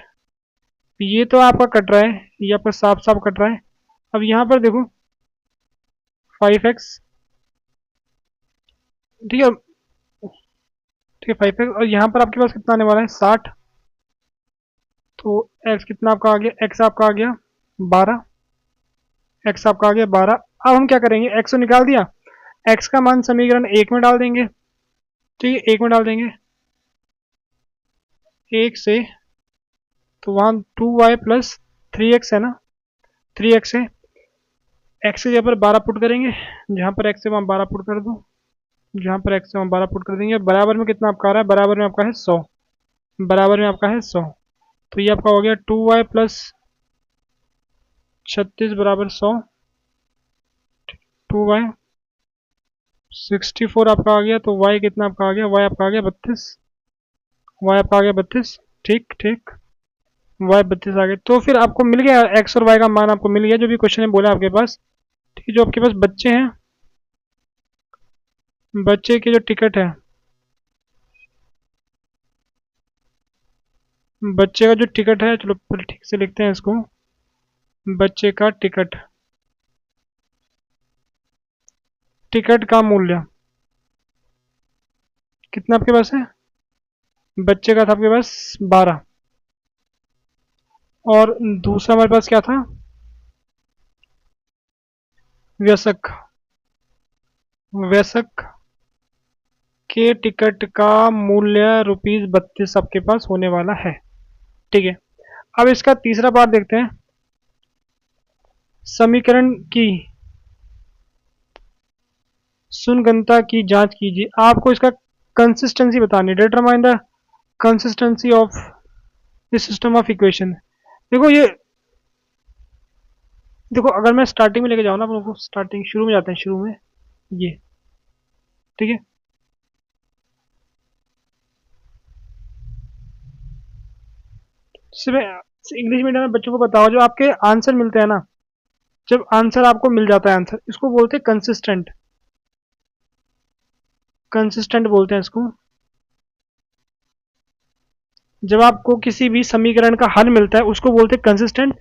ये तो आपका कट रहा है, ये आपका साफ साफ कट रहा है। अब यहाँ पर देखो 5x, ठीक है, ठीक है 5x, और यहाँ पर आपके पास कितना आने वाला है 60, तो x कितना आपका आ गया, x आपका आ गया 12, x आपका आ गया 12। अब हम क्या करेंगे, x को निकाल दिया, x का मान समीकरण एक में डाल देंगे, ठीक है, एक में डाल देंगे, एक से, तो वहाँ 2y प्लस 3x है ना, 3x है, x की जगह पर 12 पुट करेंगे, जहाँ पर x है वहाँ 12 पुट कर दो, जहाँ पर x है वहाँ 12 पुट कर देंगे। बराबर में कितना आपका आ रहा है, बराबर में आपका है 100, बराबर में आपका है 100, तो ये आपका हो गया 2y प्लस 36 बराबर 100, 2y 64 आपका आ गया, तो y कितना आपका आ गया, y आपका आ गया 32, y आपका आ गया 32, ठीक ठीक, y 32 आ गया। तो फिर आपको मिल गया x और y का मान आपको मिल गया, जो भी क्वेश्चन में बोला आपके पास, ठीक है, जो आपके पास बच्चे हैं, बच्चे की जो टिकट है, बच्चे का जो टिकट है, चलो पहले ठीक से लिखते हैं इसको। बच्चे का टिकट, टिकट का मूल्य कितना आपके पास है? बच्चे का था आपके पास 12। और दूसरा हमारे पास क्या था? व्यस्क, व्यस्क के टिकट का मूल्य ₹32 आपके पास होने वाला है। ठीक है, अब इसका तीसरा पार्ट देखते हैं। समीकरण की सुनगनता की जांच कीजिए। आपको इसका कंसिस्टेंसी बतानी है। Determine the consistency of the system of equation. देखो ये, देखो अगर मैं स्टार्टिंग में लेके जाऊँ ना, आप लोगों को स्टार्टिंग शुरू में जाते हैं, शुरू में ये, ठीक है। सिर्फ इंग्लिश मीडियम में बच्चों को बताओ, जो आपके आंसर मिलते हैं ना, जब आंसर आपको मिल जाता है, आंसर इसको बोलते हैं कंसिस्टेंट, कंसिस्टेंट बोलते हैं इसको। जब आपको किसी भी समीकरण का हल मिलता है उसको बोलते हैं कंसिस्टेंट।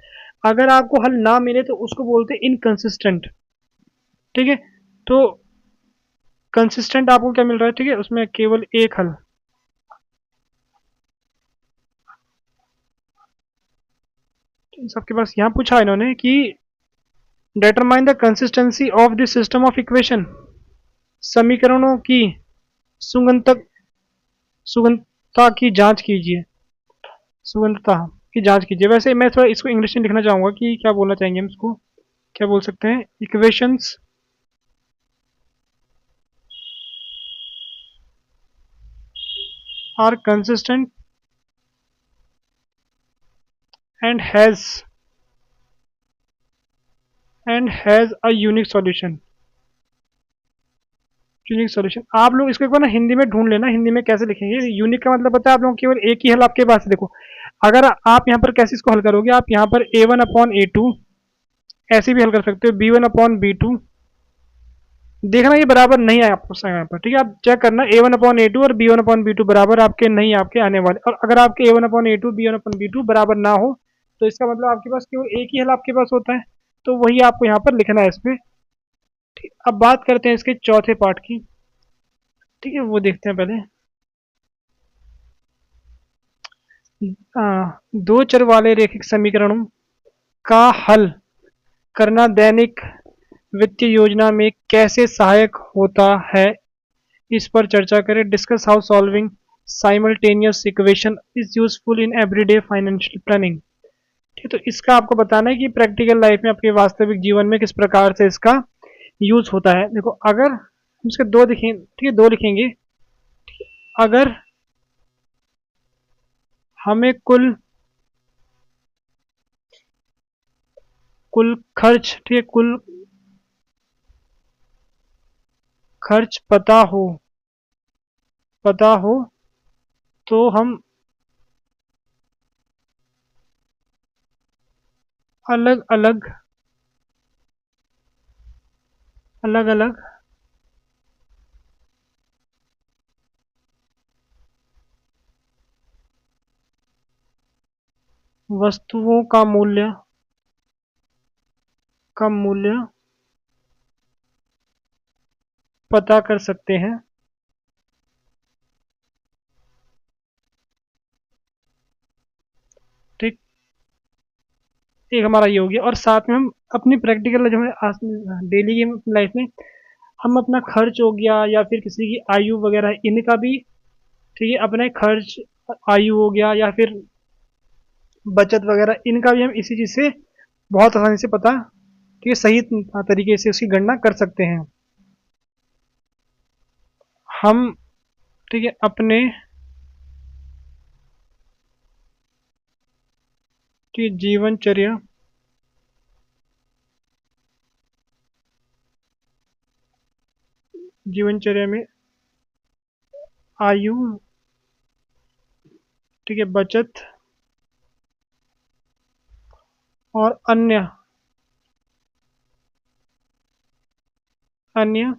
अगर आपको हल ना मिले तो उसको बोलते हैं इनकंसिस्टेंट। ठीक है, तो कंसिस्टेंट आपको क्या मिल रहा है, ठीक है, उसमें केवल एक हल। सबके पास यहाँ पूछा है इन्होंने कि determine the consistency of the system of equation, समीकरणों की सुगंधक सुगंधता की जांच कीजिए, सुगंधता की जांच कीजिए। वैसे मैं थोड़ा इसको इंग्लिश में लिखना चाहूंगा कि क्या बोलना चाहेंगे हम इसको, क्या बोल सकते हैं, equations are consistent and has a unique solution. Unique solution, आप लोग इसको एक बार ना हिंदी में ढूंढ लेना, हिंदी में कैसे लिखेंगे। यूनिक का मतलब पता है आप लोगों को, केवल एक ही हल आपके पास है। देखो अगर आप यहाँ पर कैसे इसको हल करोगे, आप यहाँ पर A1/A2 ऐसे भी हल कर सकते हो, B1/B2। देखना ये बराबर नहीं आया आपको यहाँ पर, ठीक है, आप चेक करना A1/A2 और B1/B2 बराबर आपके नहीं आपके आने वाले। और अगर आपके A1/A2 B1/B2 बराबर ना हो तो इसका मतलब आपके पास केवल एक ही हल आपके पास होता है, तो वही आपको यहाँ पर लिखना है इसमें। ठीक, अब बात करते हैं इसके चौथे पार्ट की। ठीक है, वो देखते हैं पहले। दो चर वाले रैखिक समीकरणों का हल करना दैनिक वित्तीय योजना में कैसे सहायक होता है, इस पर चर्चा करें। Discuss how solving simultaneous equation is useful in everyday financial planning. ठीक है, तो इसका आपको बताना है कि प्रैक्टिकल लाइफ में, आपके वास्तविक जीवन में किस प्रकार से इसका यूज होता है। देखो अगर हम इसके दो लिखें, ठीक है, दो लिखेंगे। अगर हमें कुल कुल खर्च, ठीक है, कुल खर्च पता हो तो हम अलग अलग अलग अलग वस्तुओं का मूल्य पता कर सकते हैं। ठीक, एक हमारा ये हो गया, और साथ में हम अपनी प्रैक्टिकल जो है डेली की लाइफ में हम अपना खर्च हो गया या फिर किसी की आयु वगैरह इनका भी, ठीक है, अपना खर्च, आयु हो गया या फिर बचत वगैरह, इनका भी हम इसी चीज़ से बहुत आसानी से पता, ठीक है, सही तरीके से उसकी गणना कर सकते हैं। हम, ठीक है, अपने, ठीक है, जीवनचर्या में आयु, ठीक है, बचत और अन्य अन्य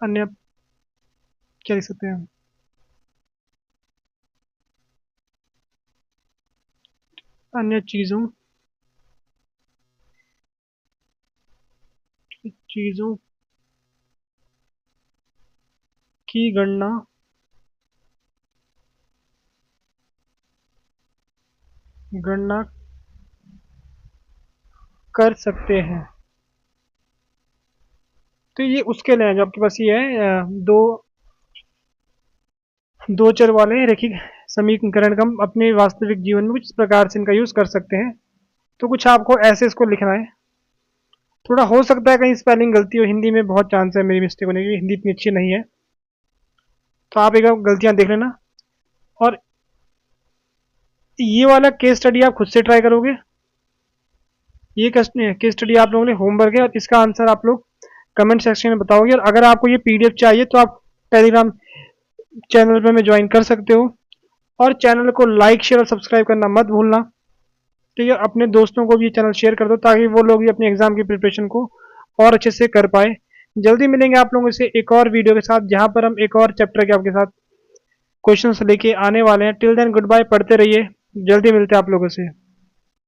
अन्य क्या लिख सकते हैं? अन्य चीजों की गणना कर सकते हैं। तो ये उसके लिए है जो आपके पास ये है दो चर वाले रैखिक समीकरण का हम अपने वास्तविक जीवन में कुछ प्रकार से इनका यूज कर सकते हैं। तो कुछ आपको ऐसे इसको लिखना है। थोड़ा हो सकता है कहीं स्पेलिंग गलती हो, हिंदी में बहुत चांस है मेरी मिस्टेक होने की, हिंदी इतनी अच्छी नहीं है। तो आप एक गलतियां देख लेना। और ये वाला केस स्टडी आप खुद से ट्राई करोगे। ये केस स्टडी आप लोगों ने होमवर्क है और इसका आंसर आप लोग कमेंट सेक्शन में बताओगे। और अगर आपको ये पीडीएफ चाहिए तो आप टेलीग्राम चैनल पे में ज्वाइन कर सकते हो। और चैनल को लाइक शेयर और सब्सक्राइब करना मत भूलना। ठीक है, अपने दोस्तों को भी ये चैनल शेयर कर दो ताकि वो लोग भी अपने एग्जाम की प्रिपरेशन को और अच्छे से कर पाए। जल्दी मिलेंगे आप लोगों से एक और वीडियो के साथ जहां पर हम एक और चैप्टर के आपके साथ क्वेश्चंस लेके आने वाले हैं। टिल देन गुड बाय, पढ़ते रहिए। जल्दी मिलते हैं आप लोगों से।